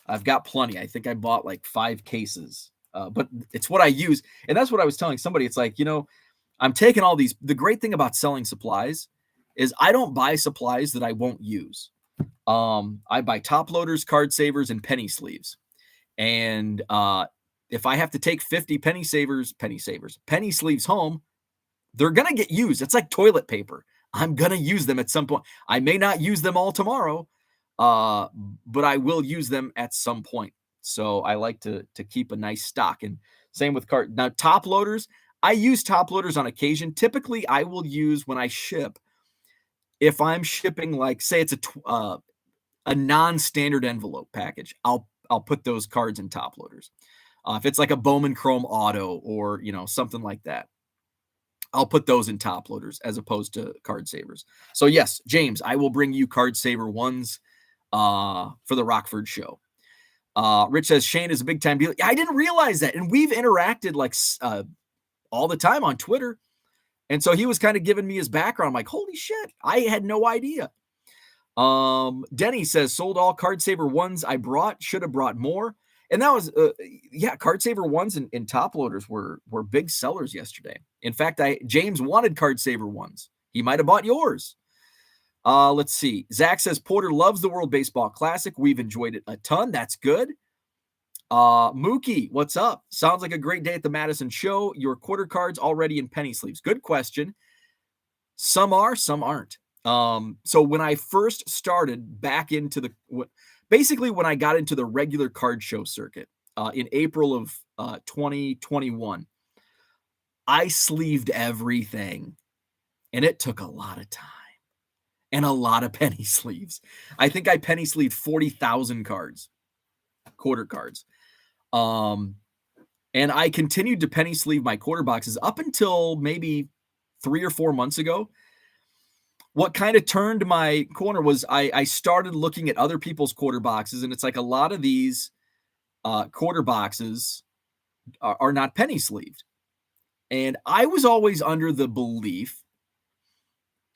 I've got plenty. I think I bought like 5 cases, but it's what I use. And that's what I was telling somebody. It's like, I'm taking all these. The great thing about selling supplies is I don't buy supplies that I won't use. I buy top loaders, card savers, and penny sleeves. And if I have to take 50 penny sleeves home, they're going to get used. It's like toilet paper. I'm going to use them at some point. I may not use them all tomorrow, but I will use them at some point. So I like to keep a nice stock. And same with card. Now, top loaders, I use top loaders on occasion. Typically, I will use when I ship. If I'm shipping, like, say it's a non-standard envelope package, I'll put those cards in top loaders. If it's like a Bowman Chrome Auto or something like that, I'll put those in top loaders as opposed to card savers. So yes, James, I will bring you card saver ones for the Rockford show. Rich says Shane is a big time deal. I didn't realize that. And we've interacted like all the time on Twitter. And so he was kind of giving me his background. I'm like, holy shit, I had no idea. Denny says sold all Card Saver ones I brought, should have brought more. And that was, Card Saver ones and top loaders were big sellers yesterday. In fact, James wanted Card Saver ones. He might have bought yours. Let's see. Zach says Porter loves the World Baseball Classic. We've enjoyed it a ton. That's good. Mookie, what's up? Sounds like a great day at the Madison show. Your quarter cards already in penny sleeves. Good question. Some are, some aren't. So when I first started back into basically when I got into the regular card show circuit, in April of 2021, I sleeved everything, and it took a lot of time and a lot of penny sleeves. I think I penny sleeved 40,000 cards, quarter cards. And I continued to penny sleeve my quarter boxes up until maybe 3 or 4 months ago. What kind of turned my corner was I started looking at other people's quarter boxes, and it's like a lot of these quarter boxes are not penny sleeved. And I was always under the belief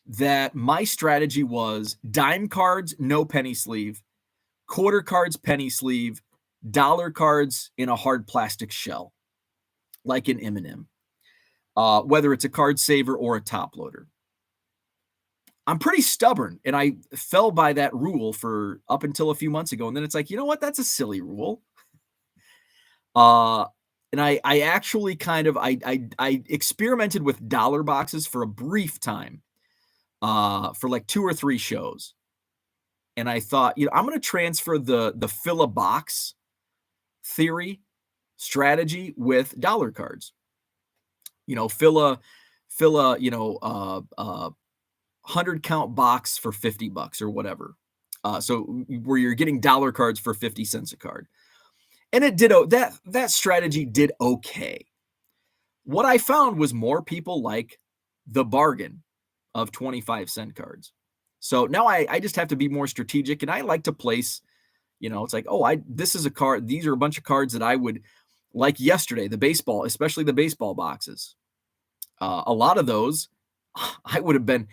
that my strategy was dime cards, no penny sleeve, quarter cards, penny sleeve, dollar cards in a hard plastic shell, like an M&M, whether it's a card saver or a top loader. I'm pretty stubborn, and I fell by that rule for up until a few months ago. And then it's like, you know what? That's a silly rule. And I actually kind of, I experimented with dollar boxes for a brief time, for like 2 or 3 shows. And I thought, I'm going to transfer the fill a box theory strategy with dollar cards. Fill a 100 count box for $50 or whatever. So where you're getting dollar cards for 50 cents a card. And it did, that strategy did okay. What I found was more people like the bargain of 25-cent cards. So now I just have to be more strategic, and I like to place, it's like, this is a card. These are a bunch of cards that I would like yesterday, the baseball, especially the baseball boxes. A lot of those I would have been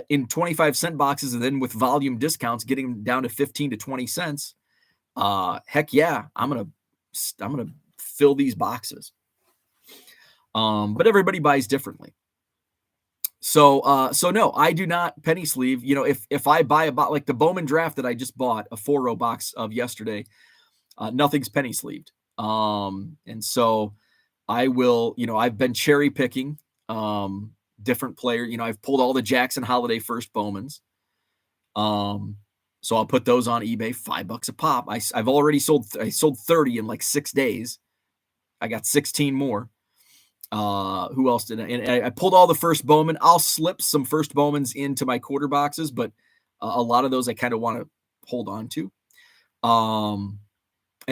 in 25-cent boxes, and then with volume discounts getting down to 15 to 20 cents. Heck yeah, I'm gonna fill these boxes. But everybody buys differently. So no, I do not penny sleeve. If I buy like the Bowman draft that I just bought, a 4-row box of yesterday, nothing's penny sleeved. And so I will, I've been cherry picking different players. I've pulled all the Jackson Holiday first Bowmans. So I'll put those on eBay, $5 a pop. I've already sold 30 in like 6 days. I got 16 more. Who else did I pulled all the first Bowman. I'll slip some first Bowmans into my quarter boxes, but a lot of those I kind of want to hold on to. And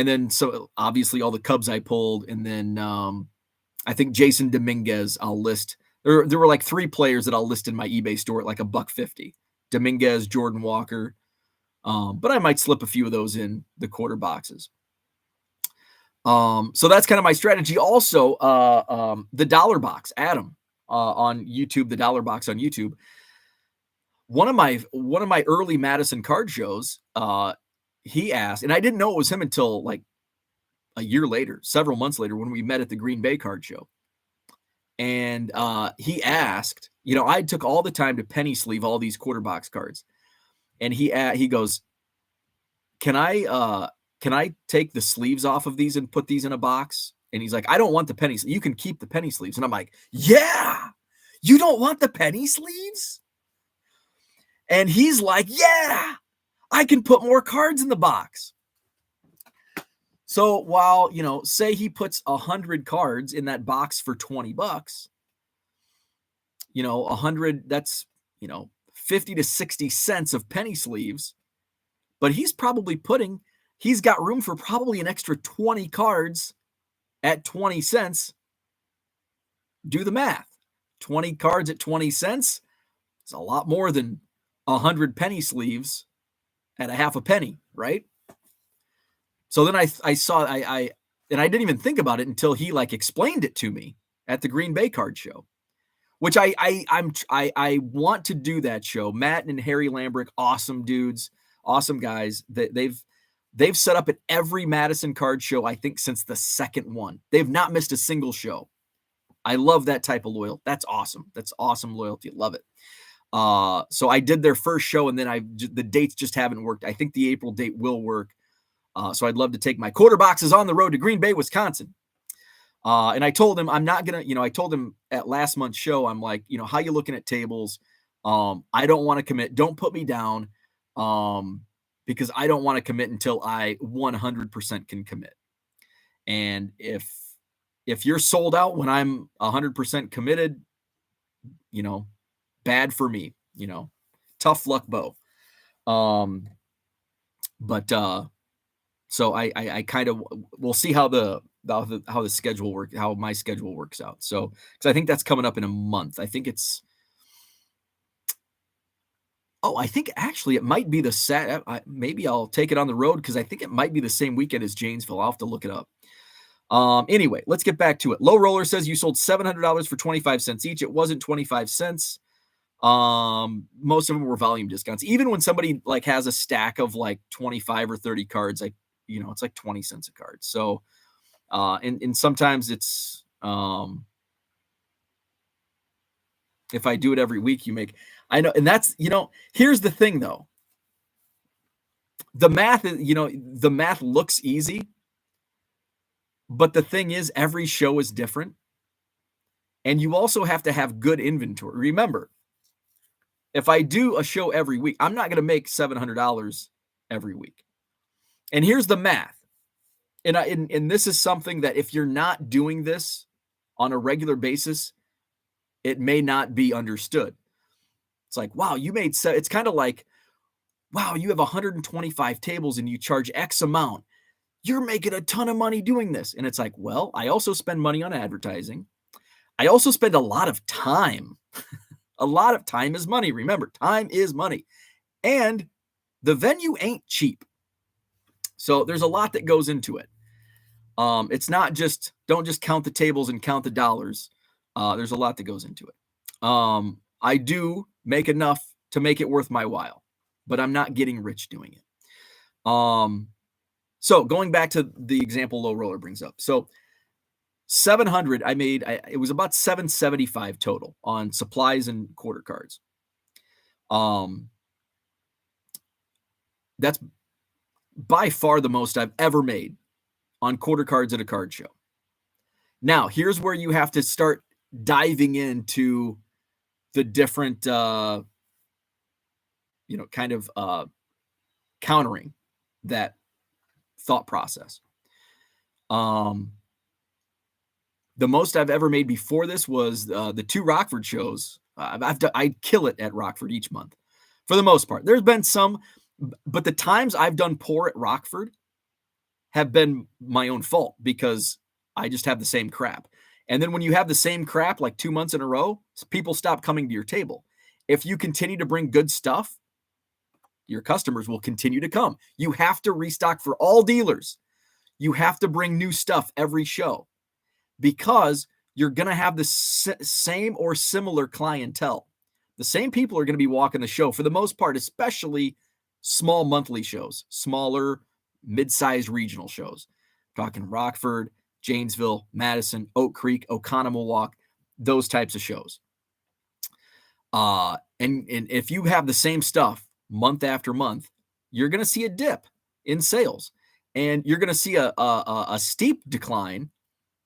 then, so obviously all the Cubs I pulled. And then I think Jason Dominguez I'll list. There were like 3 players that I'll list in my eBay store at like $1.50. Dominguez, Jordan Walker. But I might slip a few of those in the quarter boxes. So that's kind of my strategy. Also, the dollar box, Adam, on YouTube, the dollar box on YouTube. One of my early Madison card shows, he asked, and I didn't know it was him until like a year later, several months later, when we met at the Green Bay card show. And he asked, I took all the time to penny sleeve all these quarter box cards. And he goes, can I take the sleeves off of these and put these in a box? And he's like, I don't want the penny sleeves. You can keep the penny sleeves. And I'm like, yeah, you don't want the penny sleeves? And he's like, yeah, I can put more cards in the box. So while, say he puts 100 cards in that box for $20, 100, that's, 50 to 60 cents of penny sleeves, but he's got room for probably an extra 20 cards at 20 cents. Do the math. 20 cards at 20 cents is a lot more than 100 penny sleeves at a half a penny, right? So then I saw, and I didn't even think about it until he like explained it to me at the Green Bay Card Show, which I want to do that show. Matt and Harry Lambrick, awesome dudes, awesome guys. They've set up at every Madison Card Show, I think, since the second one. They've not missed a single show. I love that type of loyalty. That's awesome. That's awesome loyalty. Love it. So I did their first show, and then the dates just haven't worked. I think the April date will work. So I'd love to take my quarter boxes on the road to Green Bay, Wisconsin. And I told him I'm not going to, I told him at last month's show, I'm like, how you looking at tables? I don't want to commit. Don't put me down because I don't want to commit until I 100% can commit. And if you're sold out when I'm 100% committed, bad for me, tough luck, Bo. So I kind of, we'll see how the schedule works, how my schedule works out. So, cause I think that's coming up in a month. I think I think actually it might be maybe I'll take it on the road, cause I think it might be the same weekend as Janesville. I'll have to look it up. Anyway, let's get back to it. Low Roller says you sold $700 for 25 cents each. It wasn't 25 cents. Most of them were volume discounts. Even when somebody like has a stack of like 25 or 30 cards, it's like 20 cents a card. So, and sometimes it's, if I do it every week, I know, and that's, here's the thing though. The math is, the math looks easy, but the thing is every show is different. And you also have to have good inventory. Remember, if I do a show every week, I'm not going to make $700 every week. And here's the math. And this is something that if you're not doing this on a regular basis, it may not be understood. It's like, wow, it's kind of like, wow, you have 125 tables and you charge X amount. You're making a ton of money doing this. And it's like, well, I also spend money on advertising. I also spend a lot of time. A lot of time is money. Remember, time is money. And the venue ain't cheap. So there's a lot that goes into it. It's not just, don't just count the tables and count the dollars. There's a lot that goes into it. I do make enough to make it worth my while, but I'm not getting rich doing it. So going back to the example Low Roller brings up. So 700 I made, it was about 775 total on supplies and quarter cards. That's by far the most I've ever made on quarter cards at a card show. Now, here's where you have to start diving into the different, countering that thought process. The most I've ever made before this was the 2 Rockford shows. I kill it at Rockford each month for the most part. There's been some, but the times I've done poor at Rockford have been my own fault because I just have the same crap. And then when you have the same crap like 2 months in a row, people stop coming to your table. If you continue to bring good stuff, your customers will continue to come. You have to restock for all dealers. You have to bring new stuff every show because you're going to have the same or similar clientele. The same people are going to be walking the show for the most part, especially small monthly shows, smaller, mid-sized regional shows. Talking Rockford, Janesville, Madison, Oak Creek, Oconomowoc, those types of shows. And if you have the same stuff month after month, you're going to see a dip in sales, and you're going to see a steep decline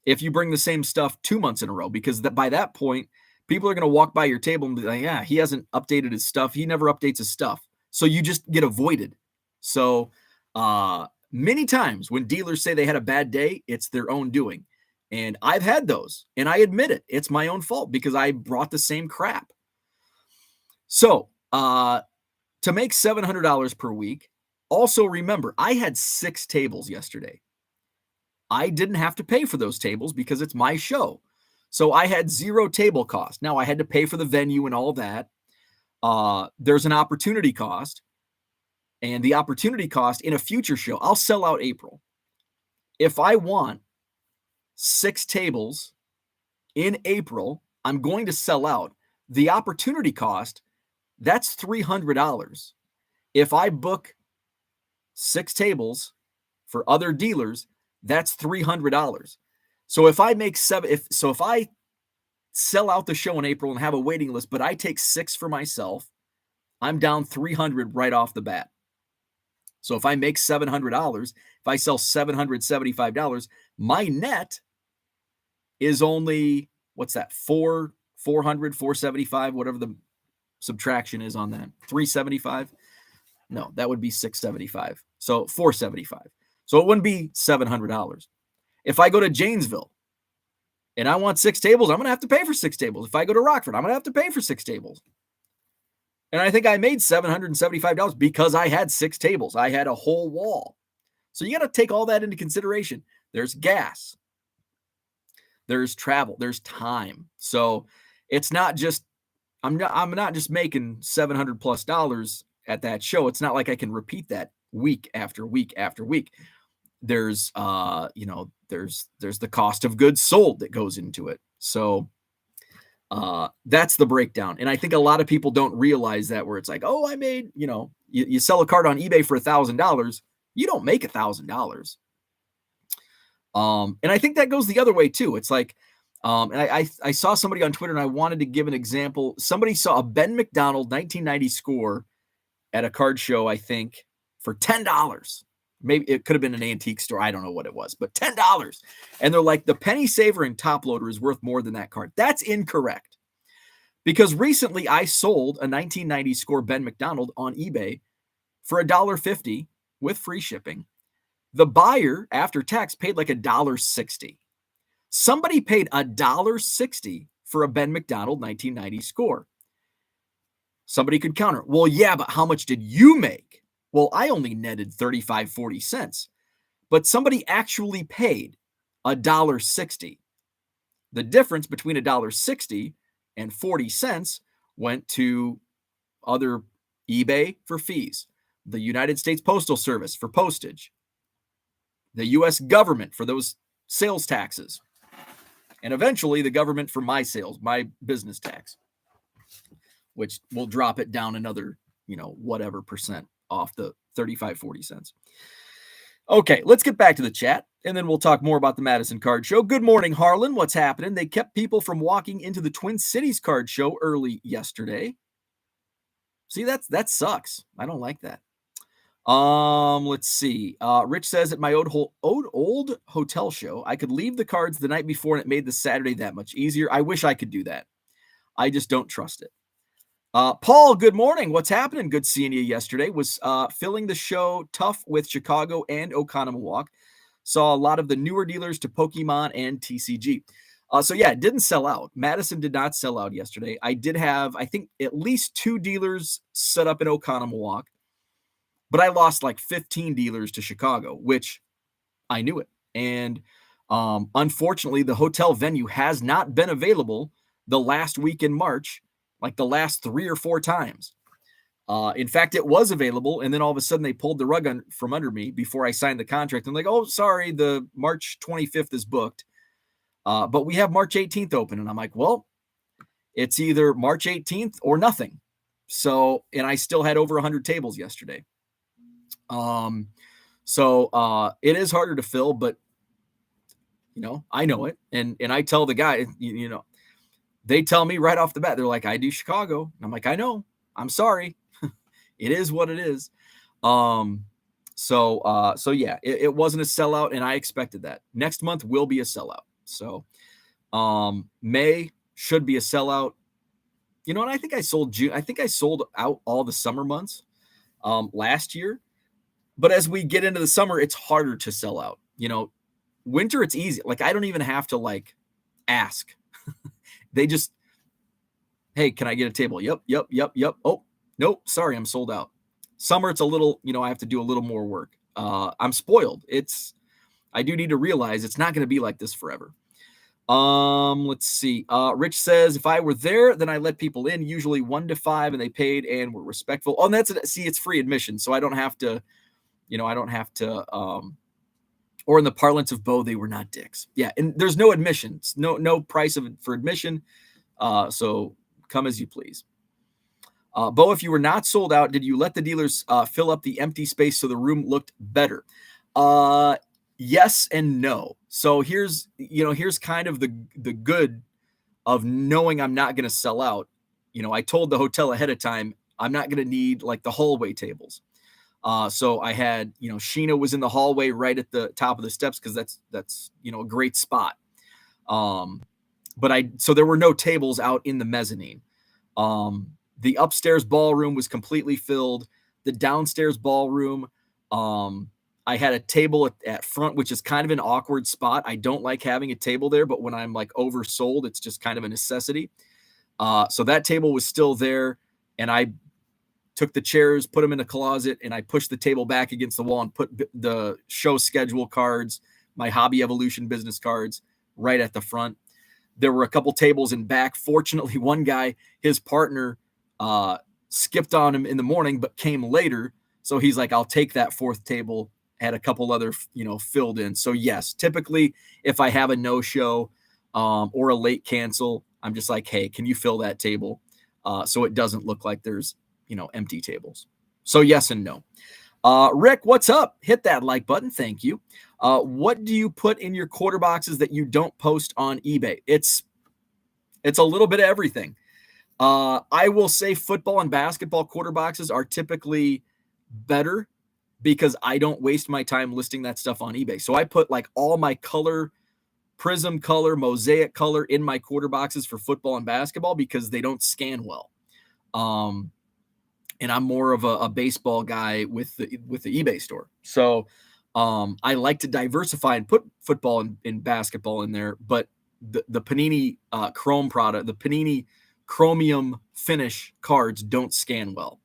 if you bring the same stuff 2 months in a row, because by that point, people are going to walk by your table and be like, yeah, he hasn't updated his stuff. He never updates his stuff. So you just get avoided. So many times when dealers say they had a bad day, it's their own doing. And I've had those, and I admit it. It's my own fault because I brought the same crap. So to make $700 per week, also remember, I had 6 tables yesterday. I didn't have to pay for those tables because it's my show. So I had 0 table cost. Now I had to pay for the venue and all that. There's an opportunity cost. And the opportunity cost in a future show, I'll sell out April. If I want 6 tables in April, I'm going to sell out. The opportunity cost, that's $300. If I book 6 tables for other dealers, that's $300. So if I make 7, if I sell out the show in April and have a waiting list, but I take 6 for myself, I'm down $300 right off the bat. So if I make $700, if I sell $775, my net is only, what's that? 400, 475, whatever the subtraction is on that. 375? No, that would be 675. So 475. So it wouldn't be $700. If I go to Janesville and I want 6 tables, I'm going to have to pay for 6 tables. If I go to Rockford, I'm going to have to pay for 6 tables. And I think I made $775 because I had 6 tables. I had a whole wall. So you got to take all that into consideration. There's gas. There's travel. There's time. So it's not just, I'm not just making $700 plus at that show. It's not like I can repeat that week after week after week. There's, there's the cost of goods sold that goes into it. So that's the breakdown. And I think a lot of people don't realize that, where it's like, oh, I made, you sell a card on eBay for $1,000. You don't make $1,000. And I think that goes the other way too. It's like, and I saw somebody on Twitter and I wanted to give an example. Somebody saw a Ben McDonald 1990 score at a card show, I think, for $10. Maybe it could have been an antique store. I don't know what it was, but $10. And they're like, the penny saver and top loader is worth more than that card. That's incorrect. Because recently I sold a 1990 score Ben McDonald on eBay for $1.50 with free shipping. The buyer, after tax, paid like $1.60. Somebody paid $1.60 for a Ben McDonald 1990 score. Somebody could counter, well, yeah, but how much did you make? Well, I only netted 35-40 cents, but somebody actually paid $1.60. The difference between $1.60 and 40 cents went to other eBay for fees, the United States Postal Service for postage, the U.S. government for those sales taxes, and eventually the government for my sales, my business tax, which will drop it down another, whatever percent off the 35-40 cents. Okay, let's get back to the chat, and then we'll talk more about the Madison Card Show. Good morning, Harlan. What's happening? They kept people from walking into the Twin Cities Card Show early yesterday. See, that sucks. I don't like that. Let's see. Rich says, at my old hotel show, I could leave the cards the night before and it made the Saturday that much easier. I wish I could do that. I just don't trust it. Paul, good morning. What's happening? Good seeing you yesterday. Was filling the show tough with Chicago and Oconomowoc. Saw a lot of the newer dealers to Pokemon and TCG. So yeah, it didn't sell out. Madison did not sell out yesterday. I did have, I think, at least 2 dealers set up in Oconomowoc, but I lost like 15 dealers to Chicago, which I knew it. And unfortunately, the hotel venue has not been available the last week in March, like the last 3 or 4 times. In fact, it was available, and then all of a sudden they pulled the rug from under me before I signed the contract. I'm like, oh, sorry, the March 25th is booked, but we have March 18th open. And I'm like, well, it's either March 18th or nothing. So, and I still had over 100 tables yesterday. So it is harder to fill, but I know it. And I tell the guy, they tell me right off the bat, they're like, I do Chicago. And I'm like, I know, I'm sorry. It is what it is. So yeah, it wasn't a sellout, and I expected that. Next month will be a sellout. So, May should be a sellout. And I think I sold June. I think I sold out all the summer months, last year. But as we get into the summer, it's harder to sell out. Winter, it's easy. Like, I don't even have to ask. They just, hey, can I get a table? Yep. Oh, nope. Sorry, I'm sold out. Summer, it's a little, I have to do a little more work. I'm spoiled. I do need to realize it's not going to be like this forever. Let's see. Rich says, if I were there, then I let people in, usually 1 to 5, and they paid and were respectful. Oh, and it's free admission, so I don't have to, or in the parlance of Bo, they were not dicks. Yeah, and there's no admissions, no price for admission. So come as you please. Bo, if you were not sold out, did you let the dealers fill up the empty space so the room looked better? Yes and no. So here's kind of the good of knowing I'm not going to sell out. I told the hotel ahead of time, I'm not going to need like the hallway tables. So I had, Sheena was in the hallway right at the top of the steps because that's a great spot. So there were no tables out in the mezzanine. The upstairs ballroom was completely filled. The downstairs ballroom, I had a table at front, which is kind of an awkward spot. I don't like having a table there, but when I'm like oversold, it's just kind of a necessity. So that table was still there, and I took the chairs, put them in a closet, and I pushed the table back against the wall and put the show schedule cards, my Hobby Evolution business cards, right at the front. There were a couple tables in back. Fortunately, one guy, his partner, skipped on him in the morning, but came later. So he's like, I'll take that fourth table. Had a couple other, filled in. So yes, typically if I have a no-show or a late cancel, I'm just like, hey, can you fill that table? So it doesn't look like there's, empty tables. So yes and no. Rick, what's up? Hit that like button. Thank you. What do you put in your quarter boxes that you don't post on eBay? It's a little bit of everything. I will say football and basketball quarter boxes are typically better because I don't waste my time listing that stuff on eBay. So I put like all my color, prism color, mosaic color in my quarter boxes for football and basketball because they don't scan well. And I'm more of a baseball guy with the eBay store. So I like to diversify and put football and basketball in there, but the Panini Chrome product, the Panini Chromium finish cards don't scan well.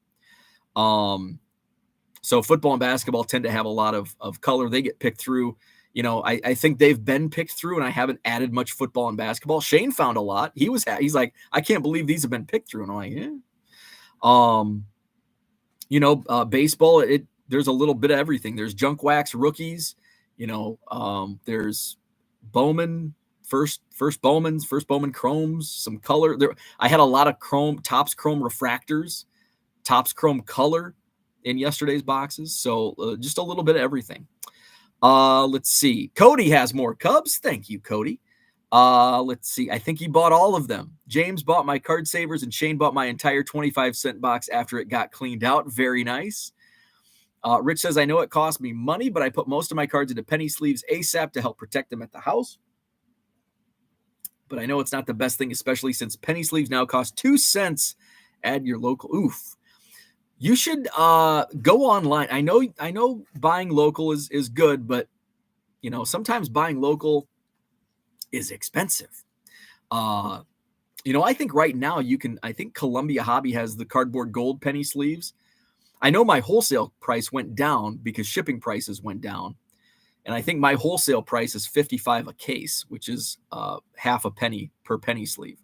So football and basketball tend to have a lot of color. They get picked through. I think they've been picked through, and I haven't added much football and basketball. Shane found a lot. He's like, I can't believe these have been picked through. And I'm like, yeah. Baseball, there's a little bit of everything. There's junk wax rookies, there's Bowman, first Bowman chromes, some color there. I had a lot of Topps chrome refractors, Topps chrome color in yesterday's boxes. So just a little bit of everything. Let's see. Cody has more Cubs. Thank you, Cody. Let's see. I think he bought all of them. James bought my card savers and Shane bought my entire 25-cent box after it got cleaned out. Very nice. Rich says, I know it cost me money, but I put most of my cards into penny sleeves ASAP to help protect them at the house. But I know it's not the best thing, especially since penny sleeves now cost 2 cents at your local. Oof. You should go online. I know buying local is good, but sometimes buying local is expensive. I think right now I think Columbia Hobby has the cardboard gold penny sleeves. I know my wholesale price went down because shipping prices went down. And I think my wholesale price is $55 a case, which is half a penny per penny sleeve.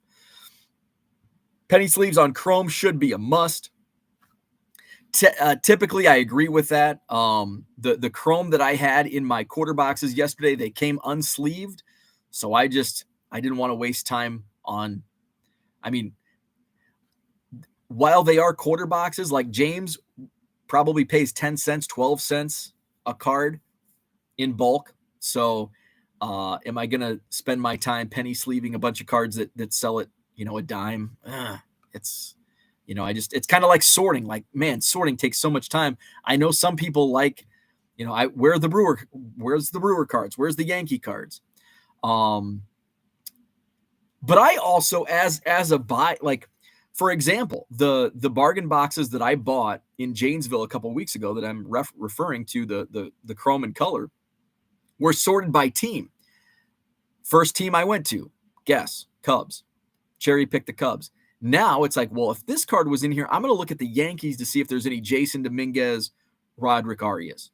Penny sleeves on chrome should be a must. Typically, I agree with that. The chrome that I had in my quarter boxes yesterday, they came unsleeved. So I didn't want to waste time on, while they are quarter boxes, like James probably pays 10 cents, 12 cents a card in bulk. So am I going to spend my time penny sleeving a bunch of cards that sell at, a dime? It's kind of like sorting. Like, man, sorting takes so much time. I know some people like, where's the Brewer cards? Where's the Yankee cards? But I also, as a buy, like, for example, the bargain boxes that I bought in Janesville a couple of weeks ago that I'm referring to, the chrome and color, were sorted by team. First team I went to, guess, Cubs. Cherry picked the Cubs. Now it's like, well, if this card was in here, I'm going to look at the Yankees to see if there's any Jason Dominguez, Roderick Arias.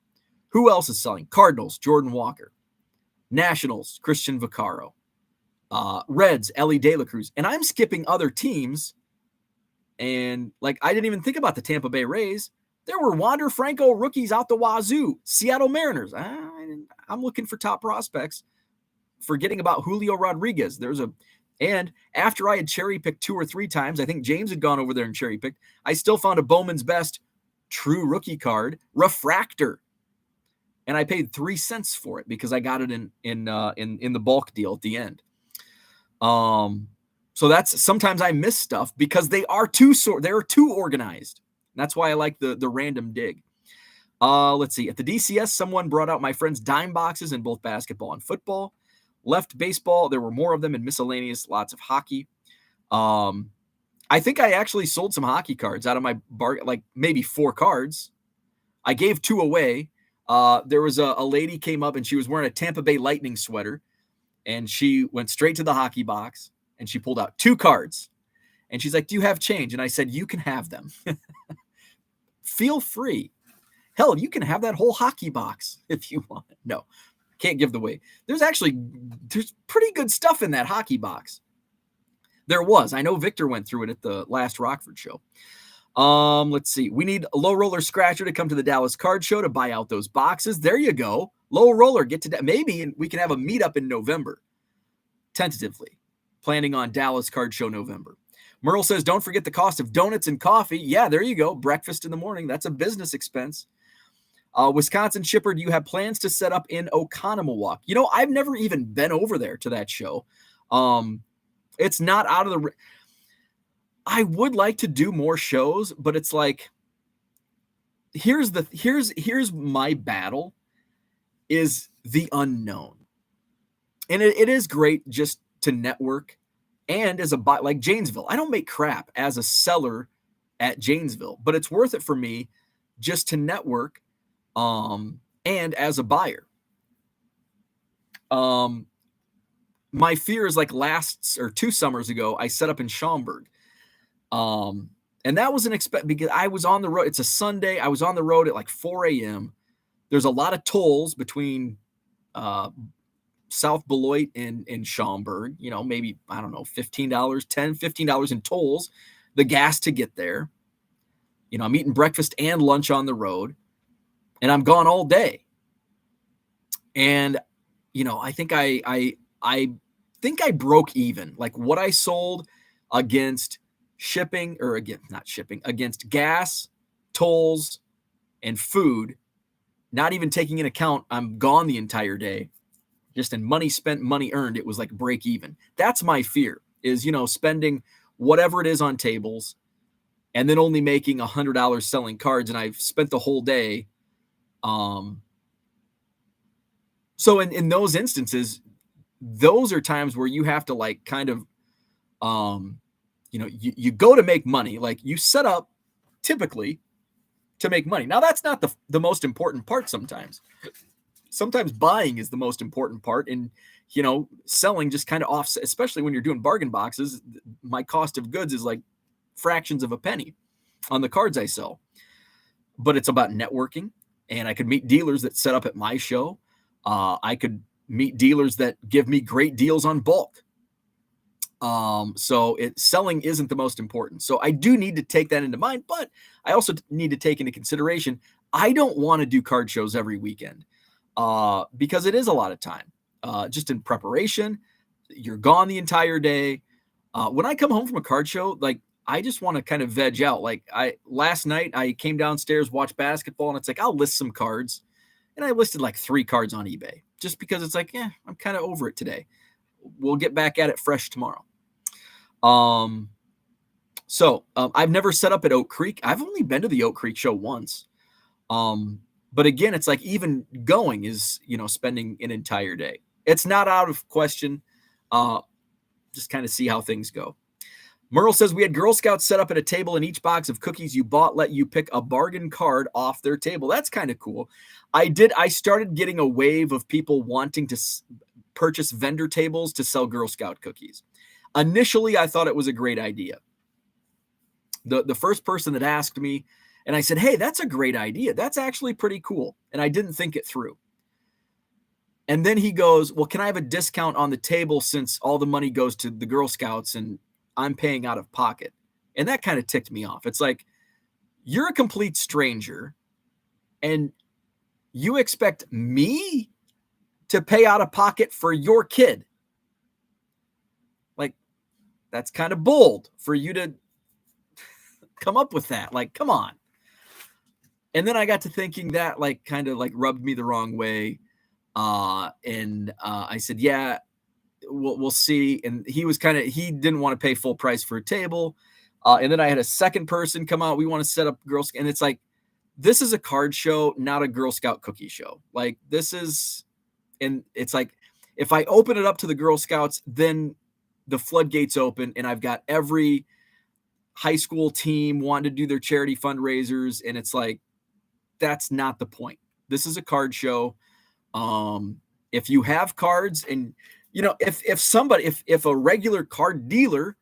Who else is selling? Cardinals, Jordan Walker. Nationals, Christian Vaccaro. Reds, Ellie De La Cruz. And I'm skipping other teams. And like, I didn't even think about the Tampa Bay Rays. There were Wander Franco rookies out the wazoo. Seattle Mariners. I'm looking for top prospects. Forgetting about Julio Rodriguez. And after I had cherry picked 2 or 3 times, I think James had gone over there and cherry picked, I still found a Bowman's Best true rookie card, Refractor. And I paid 3 cents for it because I got it in the bulk deal at the end. So that's, sometimes I miss stuff because they are too organized. That's why I like the random dig. Let's see. At the DCS, someone brought out my friend's dime boxes in both basketball and football. Left baseball, there were more of them in miscellaneous, lots of hockey. I think I actually sold some hockey cards out of my bar, like maybe 4 cards. I gave 2 away. There was a lady came up and she was wearing a Tampa Bay Lightning sweater, and she went straight to the hockey box and she pulled out 2 cards. And she's like, "Do you have change?" And I said, "You can have them." Feel free. Hell, you can have that whole hockey box if you want. No, can't give the way. There's pretty good stuff in that hockey box. There was. I know Victor went through it at the last Rockford show. Let's see. We need a Low Roller Scratcher to come to the Dallas Card Show to buy out those boxes. There you go. Low Roller, get to that. Maybe we can have a meetup in November. Tentatively. Planning on Dallas Card Show November. Merle says, don't forget the cost of donuts and coffee. Yeah, there you go. Breakfast in the morning. That's a business expense. Wisconsin Shipper, do you have plans to set up in Oconomowoc? You know, I've never even been over there to that show. It's not out of the... I would like to do more shows, but it's like, here's my battle is the unknown. And it is great just to network. And as a buy, like Janesville, I don't make crap as a seller at Janesville, but it's worth it for me just to network and as a buyer. My fear is like 2 summers ago, I set up in Schaumburg. And that was because I was on the road. It's a Sunday. I was on the road at like 4 a.m. There's a lot of tolls between South Beloit and Schaumburg, you know, maybe, I don't know, $15 in tolls, the gas to get there. You know, I'm eating breakfast and lunch on the road, and I'm gone all day. And, you know, I think I broke even, like what I sold against shipping, or against gas, tolls, and food, not even taking into account I'm gone the entire day. Just in money spent, money earned, it was like break even. That's my fear, is, you know, spending whatever it is on tables and then only making $100 selling cards, and I've spent the whole day. So in those instances, those are times where you have to like kind of, you know, you go to make money. Like you set up typically to make money. Now that's not the most important part sometimes. Sometimes buying is the most important part, and, you know, selling just kind of offset, especially when you're doing bargain boxes. My cost of goods is like fractions of a penny on the cards I sell, but it's about networking, and I could meet dealers that set up at my show. I could meet dealers that give me great deals on bulk. So selling isn't the most important. So I do need to take that into mind, but I also need to take into consideration, I don't want to do card shows every weekend. Because it is a lot of time, just in preparation. You're gone the entire day. When I come home from a card show, like I just want to kind of veg out. Like last night I came downstairs, watched basketball, and it's like, I'll list some cards. And I listed like 3 cards on eBay just because it's like, I'm kind of over it today. We'll get back at it fresh tomorrow. So I've never set up at Oak Creek. I've only been to the Oak Creek show once. But again, it's like even going is, you know, spending an entire day. It's not out of question. Just kind of see how things go. Merle says, we had Girl Scouts set up at a table, and each box of cookies you bought let you pick a bargain card off their table. That's kind of cool. I started getting a wave of people wanting to purchase vendor tables to sell Girl Scout cookies. Initially, I thought it was a great idea. The first person that asked me, and I said, hey, that's a great idea. That's actually pretty cool. And I didn't think it through. And then he goes, well, can I have a discount on the table since all the money goes to the Girl Scouts and I'm paying out of pocket? And that kind of ticked me off. It's like, you're a complete stranger and you expect me to pay out of pocket for your kid. Like, that's kind of bold for you to come up with that. Like, come on. And then I got to thinking that like kind of like rubbed me the wrong way. And I said, yeah, we'll see. And he didn't want to pay full price for a table. And then I had a second person come out. We want to set up Girl Scout. And it's like, this is a card show, not a Girl Scout cookie show. Like this is, and it's like, if I open it up to the Girl Scouts, then the floodgates open and I've got every high school team wanting to do their charity fundraisers. And it's like, that's not the point. This is a card show. If you have cards and, you know, if a regular card dealer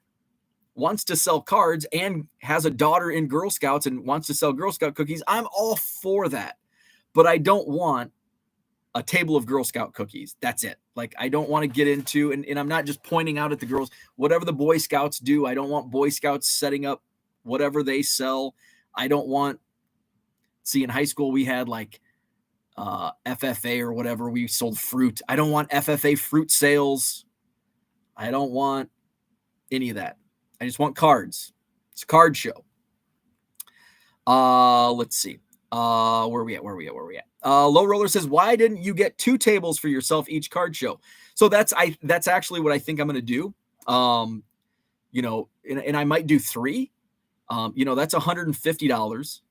wants to sell cards and has a daughter in Girl Scouts and wants to sell Girl Scout cookies, I'm all for that. But I don't want a table of Girl Scout cookies. That's it. Like, I don't want to get into, and I'm not just pointing out at the girls, whatever the Boy Scouts do. I don't want Boy Scouts setting up whatever they sell. I don't want, see, in high school, we had like FFA or whatever. We sold fruit. I don't want FFA fruit sales. I don't want any of that. I just want cards. It's a card show. Let's see. Where are we at? Low Roller says, why didn't you get 2 tables for yourself each card show? So that's actually what I think I'm going to do. You know, and I might do 3. You know, that's $150.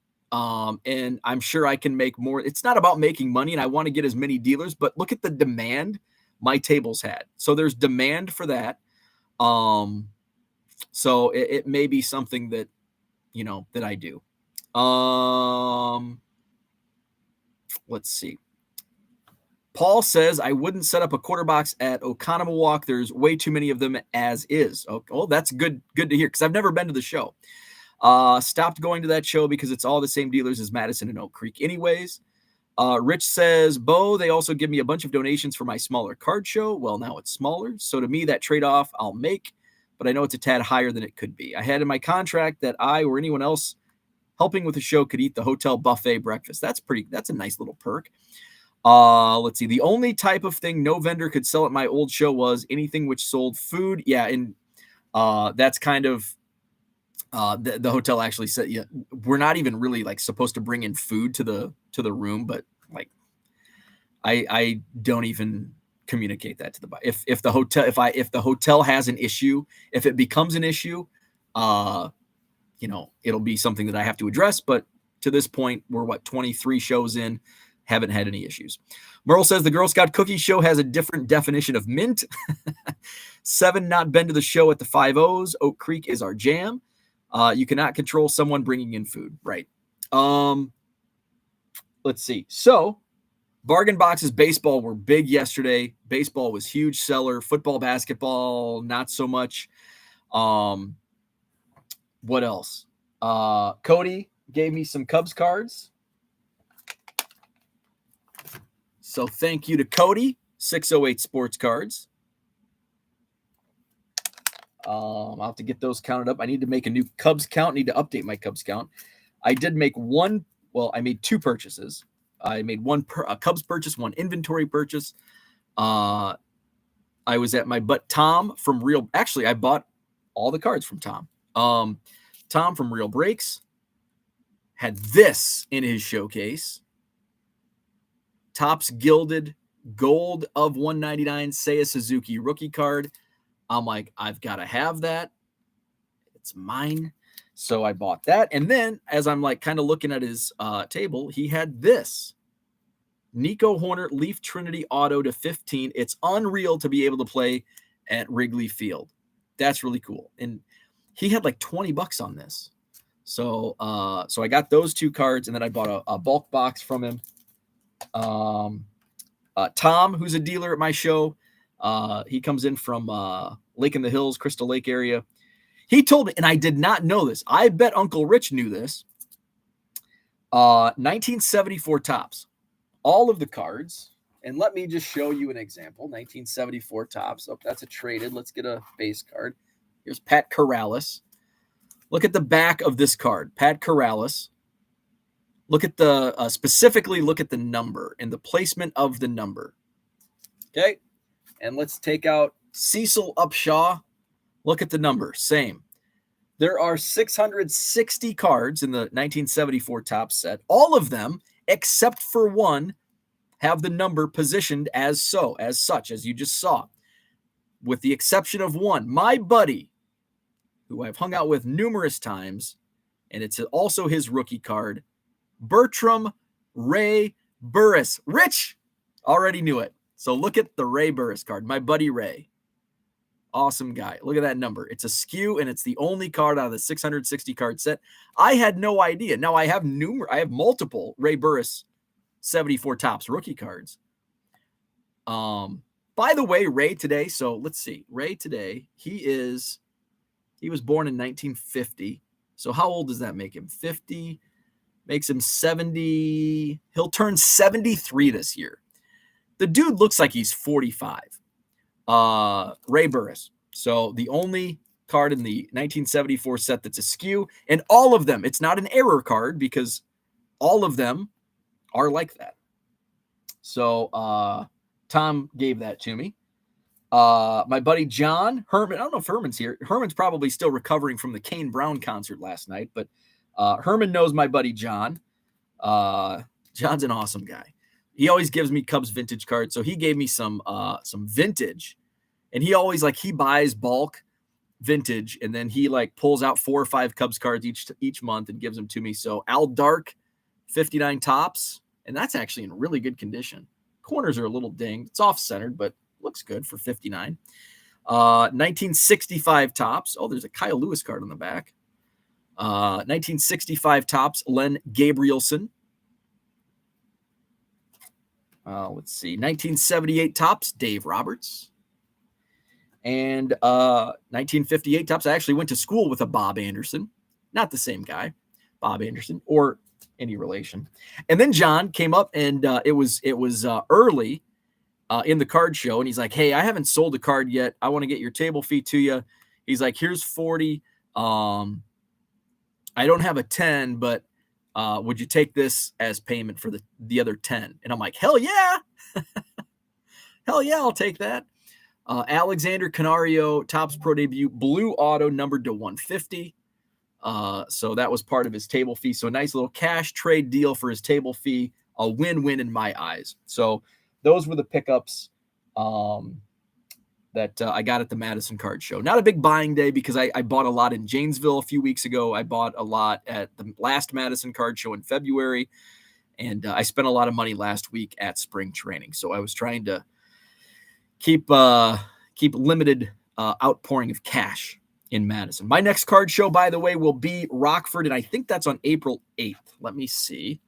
And I'm sure I can make more. It's not about making money, and I want to get as many dealers, but look at the demand my tables had. So there's demand for that. So it may be something that, you know, that I do. Let's see. Paul says, I wouldn't set up a quarter box at Oconomowoc. There's way too many of them as is. Oh, well, that's good to hear, because I've never been to the show. Stopped going to that show because it's all the same dealers as Madison and Oak Creek anyways. Rich says, Bo, they also give me a bunch of donations for my smaller card show. Well, now it's smaller. So to me, that trade-off I'll make, but I know it's a tad higher than it could be. I had in my contract that I or anyone else helping with the show could eat the hotel buffet breakfast. That's a nice little perk. Let's see. The only type of thing no vendor could sell at my old show was anything which sold food. Yeah. And that's kind of, the hotel actually said, yeah, we're not even really like supposed to bring in food to the room, but like, I don't even communicate that to the, if the hotel has an issue, if it becomes an issue, you know, it'll be something that I have to address. But to this point, we're 23 shows in, haven't had any issues. Merle says the Girl Scout cookie show has a different definition of mint. 7, not been to the show at the 5-0s. Oak Creek is our jam. You cannot control someone bringing in food. Right. Let's see. So bargain boxes, baseball were big yesterday. Baseball was huge seller. Football, basketball, not so much. What else? Cody gave me some Cubs cards. So thank you to Cody, 608 Sports Cards. I'll have to get those counted up. I need to make a new Cubs count. Need to update my Cubs count. I did make one. Well, I made 2 purchases. I made a Cubs purchase, 1 inventory purchase. I was at my butt Tom from Real. Actually, I bought all the cards from Tom. Tom from Real Breaks had this in his showcase. Topps Gilded Gold of 199 Seiya Suzuki rookie card. I'm like, I've got to have that. It's mine. So I bought that. And then as I'm like kind of looking at his table, he had this Nico Horner Leaf Trinity Auto to 15. It's unreal to be able to play at Wrigley Field. That's really cool. And he had like $20 on this. So I got those 2 cards, and then I bought a bulk box from him. Tom, who's a dealer at my show, he comes in from Lake in the Hills, Crystal Lake area. He told me, and I did not know this. I bet Uncle Rich knew this. 1974 Topps. All of the cards And let me just show you an example. 1974 Topps. Oh, that's a traded. Let's get a base card. Here's Pat Corrales. Look at the back of this card. Pat Corrales. Look at the, specifically look at the number and the placement of the number. Okay. And let's take out Cecil Upshaw. Look at the number. Same. There are 660 cards in the 1974 Topps set. All of them, except for one, have the number positioned as such, as you just saw. With the exception of one, my buddy, who I've hung out with numerous times, and it's also his rookie card, Bertram Ray Burris. Rich already knew it. So look at the Ray Burris card, my buddy Ray. Awesome guy. Look at that number. It's a skew, and it's the only card out of the 660 card set. I had no idea. Now I have multiple Ray Burris 74 Topps rookie cards. By the way, Ray today. So let's see. Ray today. He was born in 1950. So how old does that make him? 50 makes him 70. He'll turn 73 this year. The dude looks like he's 45. Ray Burris. So the only card in the 1974 set that's a skew, and all of them, it's not an error card because all of them are like that. So Tom gave that to me. My buddy John Herman, I don't know if Herman's here. Herman's probably still recovering from the Kane Brown concert last night, but Herman knows my buddy John. John's an awesome guy. He always gives me Cubs vintage cards. So he gave me some vintage, and he always he buys bulk vintage, and then he pulls out 4 or 5 Cubs cards each month and gives them to me. So Al Dark, 59 Topps, and that's actually in really good condition. Corners are a little dinged. It's off-centered, but looks good for 59. 1965 Topps. Oh, there's a Kyle Lewis card on the back. 1965 Topps, Len Gabrielson. Let's see. 1978 Topps, Dave Roberts. And 1958 Topps. I actually went to school with a Bob Anderson. Not the same guy, Bob Anderson, or any relation. And then John came up, and it was early in the card show, and he's like, "Hey, I haven't sold a card yet. I want to get your table fee to you." He's like, "Here's 40. I don't have a 10, but would you take this as payment for the other 10? And I'm like, hell yeah. Hell yeah, I'll take that. Alexander Canario, Topps Pro Debut, blue auto, numbered to 150. So that was part of his table fee. So a nice little cash trade deal for his table fee. A win-win in my eyes. So those were the pickups that I got at the Madison Card Show. Not a big buying day because I bought a lot in Janesville a few weeks ago. I bought a lot at the last Madison Card Show in February. And I spent a lot of money last week at spring training. So I was trying to keep limited outpouring of cash in Madison. My next card show, by the way, will be Rockford, and I think that's on April 8th. Let me see.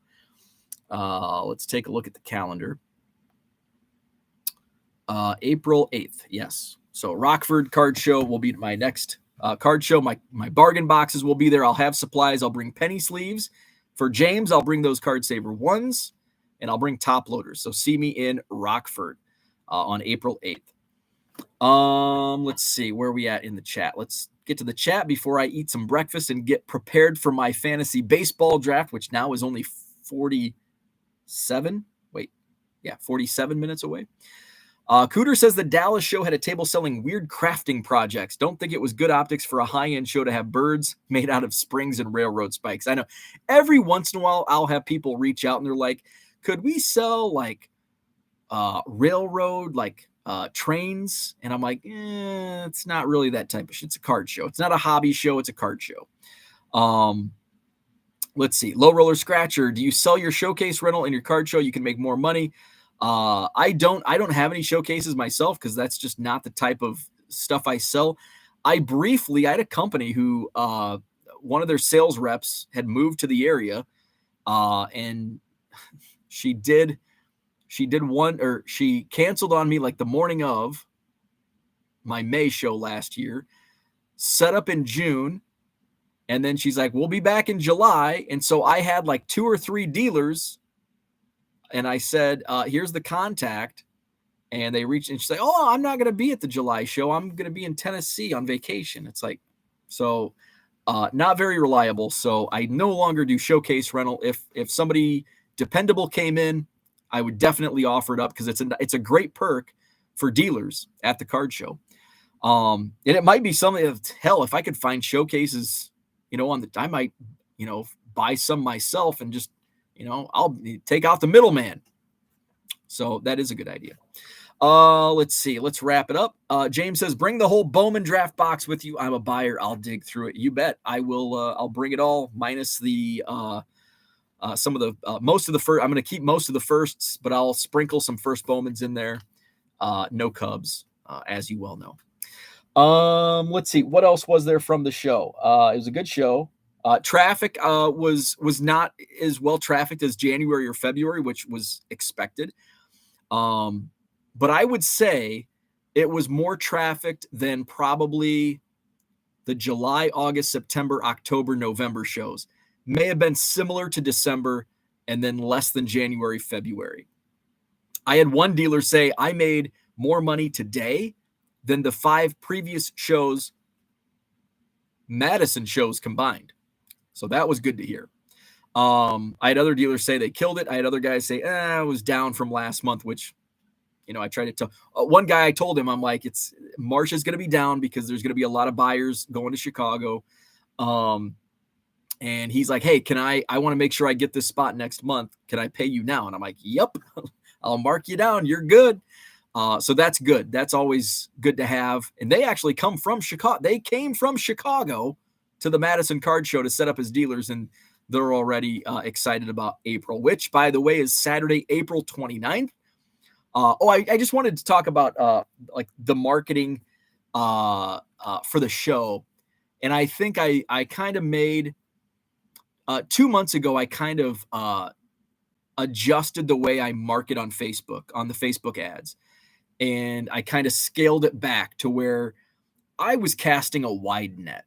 Let's take a look at the calendar. April 8th, yes. So Rockford card show will be my next card show. My bargain boxes will be there. I'll have supplies. I'll bring penny sleeves. For James, I'll bring those Card Saver 1s, and I'll bring top loaders. So see me in Rockford on April 8th. Let's see. Where are we at in the chat? Let's get to the chat before I eat some breakfast and get prepared for my fantasy baseball draft, which now is only 47 minutes away. Cooter says the Dallas show had a table selling weird crafting projects. Don't think it was good optics for a high-end show to have birds made out of springs and railroad spikes. I know every once in a while I'll have people reach out and they're like, could we sell railroad, trains? And I'm like, it's not really that type of shit. It's a card show. It's not a hobby show. It's a card show. Let's see. Low Roller Scratcher. Do you sell your showcase rental in your card show? You can make more money. I don't have any showcases myself because that's just not the type of stuff I sell. I had a company who, one of their sales reps had moved to the area, and she canceled on me the morning of my May show last year, set up in June. And then she's like, we'll be back in July. And so I had 2 or 3 dealers And I said, here's the contact. And they reached and she's like, oh, I'm not going to be at the July show. I'm going to be in Tennessee on vacation. It's like, so not very reliable. So I no longer do showcase rental. If somebody dependable came in, I would definitely offer it up because it's a great perk for dealers at the card show. And it might be something of hell if I could find showcases, I might, buy some myself and just, I'll take out the middleman. So that is a good idea. Let's see. Let's wrap it up. James says, bring the whole Bowman draft box with you. I'm a buyer. I'll dig through it. You bet. I will. I'll bring it all minus the some of the most of the first. I'm going to keep most of the firsts, but I'll sprinkle some first Bowmans in there. No Cubs, as you well know. Let's see. What else was there from the show? It was a good show. Traffic was not as well trafficked as January or February, which was expected. But I would say it was more trafficked than probably the July, August, September, October, November shows. May have been similar to December and then less than January, February. I had one dealer say I made more money today than the 5 previous shows, Madison shows combined. So that was good to hear. I had other dealers say they killed it. I had other guys say, it was down from last month, which, I tried to tell one guy. I told him, I'm like, March is going to be down because there's going to be a lot of buyers going to Chicago. And he's like, hey, I want to make sure I get this spot next month. Can I pay you now? And I'm like, yep, I'll mark you down. You're good. So that's good. That's always good to have. And they actually come from Chicago. They came from Chicago to the Madison Card Show to set up as dealers. And they're already excited about April, which, by the way, is Saturday, April 29th. I just wanted to talk about like the marketing for the show. And I think I kind of made 2 months ago, I kind of adjusted the way I market on Facebook, on the Facebook ads. And I kind of scaled it back to where I was casting a wide net,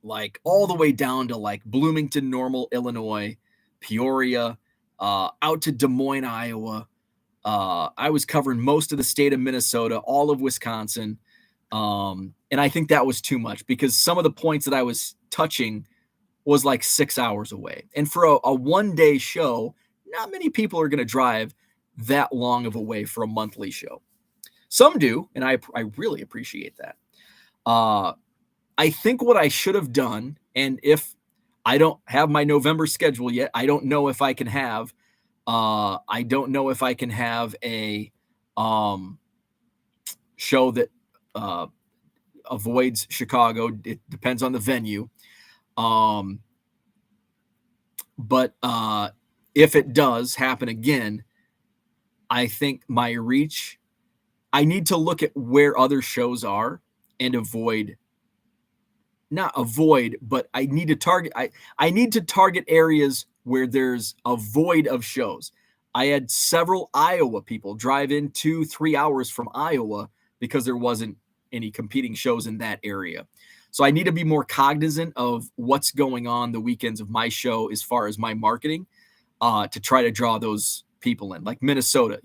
like all the way down to like Bloomington, Normal, Illinois, Peoria, out to Des Moines, Iowa. I was covering most of the state of Minnesota, all of Wisconsin. And I think that was too much because some of the points that I was touching was like 6 hours away. And for a one-day show, not many people are going to drive that long of a way for a monthly show. Some do, and I really appreciate that. I think what I should have done, and if I don't have my November schedule yet, I don't know if I can have a show that avoids Chicago. It depends on the venue. But if it does happen again, I think my reach, I need to look at where other shows are and but I need to target. I need to target areas where there's a void of shows. I had several Iowa people drive in 2-3 hours from Iowa because there wasn't any competing shows in that area. So I need to be more cognizant of what's going on the weekends of my show as far as my marketing to try to draw those people in, like Minnesota,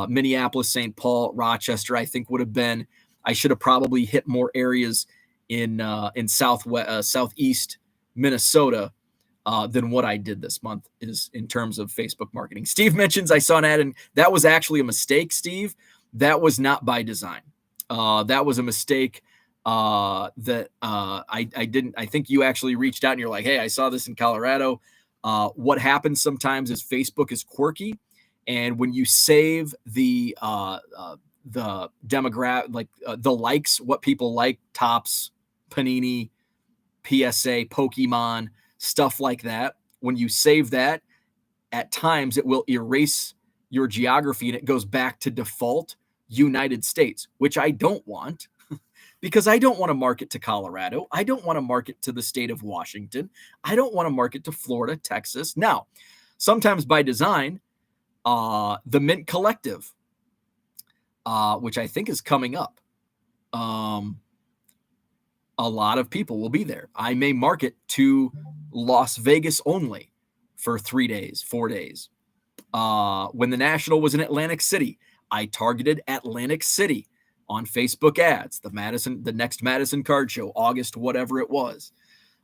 Minneapolis, St. Paul, Rochester, I think would have been, I should have probably hit more areas in southeast Minnesota than what I did this month is in terms of Facebook marketing. Steve mentions I saw an ad, and that was actually a mistake, Steve. That was not by design. That was a mistake that I didn't. I think you actually reached out and you're like, hey, I saw this in Colorado. What happens sometimes is Facebook is quirky, and when you save the demographic, like the likes, what people like, Topps, Panini, PSA, Pokemon, stuff like that. When you save that, at times it will erase your geography and it goes back to default United States, which I don't want because I don't want to market to Colorado. I don't want to market to the state of Washington. I don't want to market to Florida, Texas. Now, sometimes by design, the Mint Collective, which I think is coming up, a lot of people will be there. I may market to Las Vegas only for 3 days, 4 days. When the National was in Atlantic City, I targeted Atlantic City on Facebook ads. The next Madison Card Show, August, whatever it was.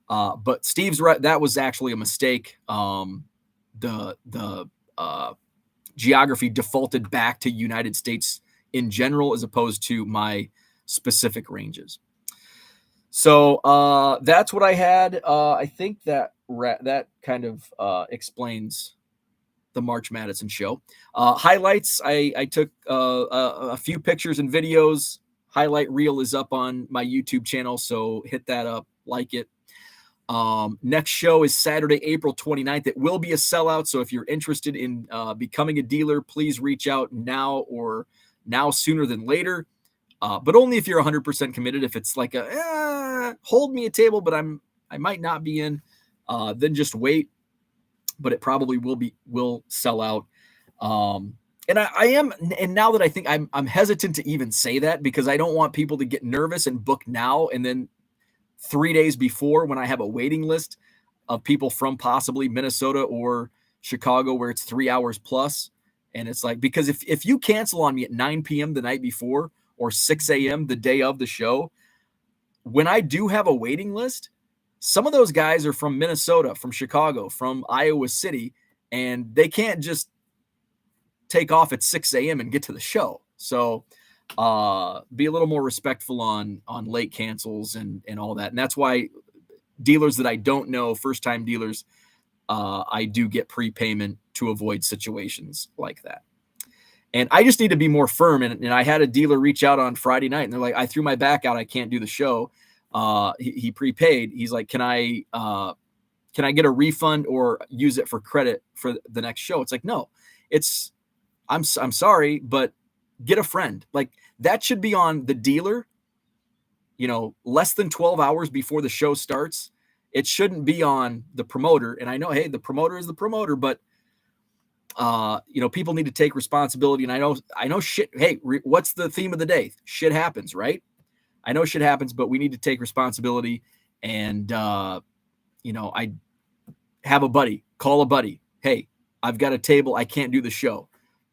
But Steve's right. That was actually a mistake. The geography defaulted back to United States in general, as opposed to my specific ranges. So that's what I had. I think that kind of explains the March Madison show. Highlights, I took a few pictures and videos. Highlight reel is up on my YouTube channel, so hit that up, like it. Next show is Saturday, April 29th. It will be a sellout, so if you're interested in becoming a dealer, please reach out now sooner than later. But only if you're 100% committed. If it's like hold me a table, but I might not be in, then just wait. But it probably will sell out. And I am, and now that I think I'm hesitant to even say that, because I don't want people to get nervous and book now, and then 3 days before, when I have a waiting list of people from possibly Minnesota or Chicago where it's 3 hours plus. And it's like, because if you cancel on me at 9 p.m. the night before or 6 a.m. the day of the show, when I do have a waiting list, some of those guys are from Minnesota, from Chicago, from Iowa City, and they can't just take off at 6 a.m. and get to the show. So be a little more respectful on late cancels and all that. And that's why dealers that I don't know, first-time dealers, I do get prepayment to avoid situations like that. And I just need to be more firm. And I had a dealer reach out on Friday night, and they're like, I threw my back out. I can't do the show. He prepaid. He's like, can I get a refund or use it for credit for the next show? It's like, no, I'm sorry, but get a friend. Like, that should be on the dealer, less than 12 hours before the show starts. It shouldn't be on the promoter. And I know, hey, the promoter is the promoter, but people need to take responsibility. And I know shit. Hey, what's the theme of the day? Shit happens, right? I know shit happens, but we need to take responsibility. And, I have a buddy, call a buddy. Hey, I've got a table. I can't do the show.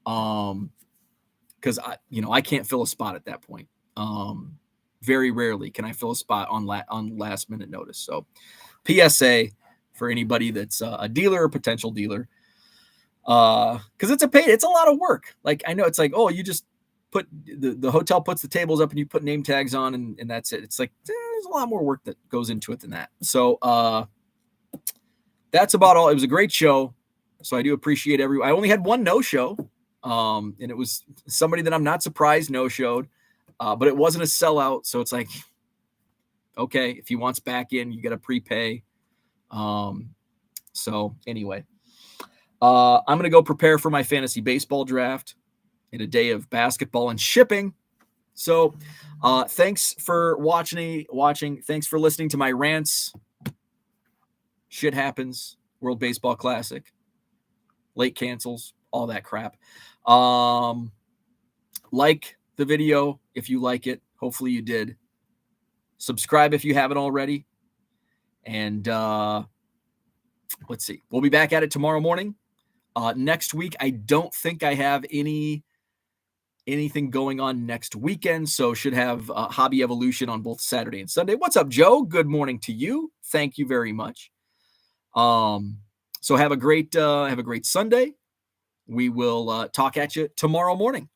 Cause I can't fill a spot at that point. Very rarely can I fill a spot on last minute notice. So PSA for anybody that's a dealer or potential dealer. Cause it's a lot of work. Like, I know it's like, oh, you just put the hotel puts the tables up and you put name tags on and that's it. It's like, there's a lot more work that goes into it than that. So, that's about all. It was a great show. So I do appreciate everyone. I only had one no-show. And it was somebody that I'm not surprised no-showed, but it wasn't a sellout. So it's like, okay, if he wants back in, you got to prepay. So anyway, I'm going to go prepare for my fantasy baseball draft in a day of basketball and shipping. So thanks for watching. Thanks for listening to my rants. Shit happens. World Baseball Classic. Late cancels. All that crap. Like the video if you like it. Hopefully you did. Subscribe if you haven't already. And let's see. We'll be back at it tomorrow morning. Next week, I don't think I have anything going on next weekend, so should have Hobby Evolution on both Saturday and Sunday. What's up, Joe? Good morning to you. Thank you very much. So have a great Sunday. We will talk at you tomorrow morning.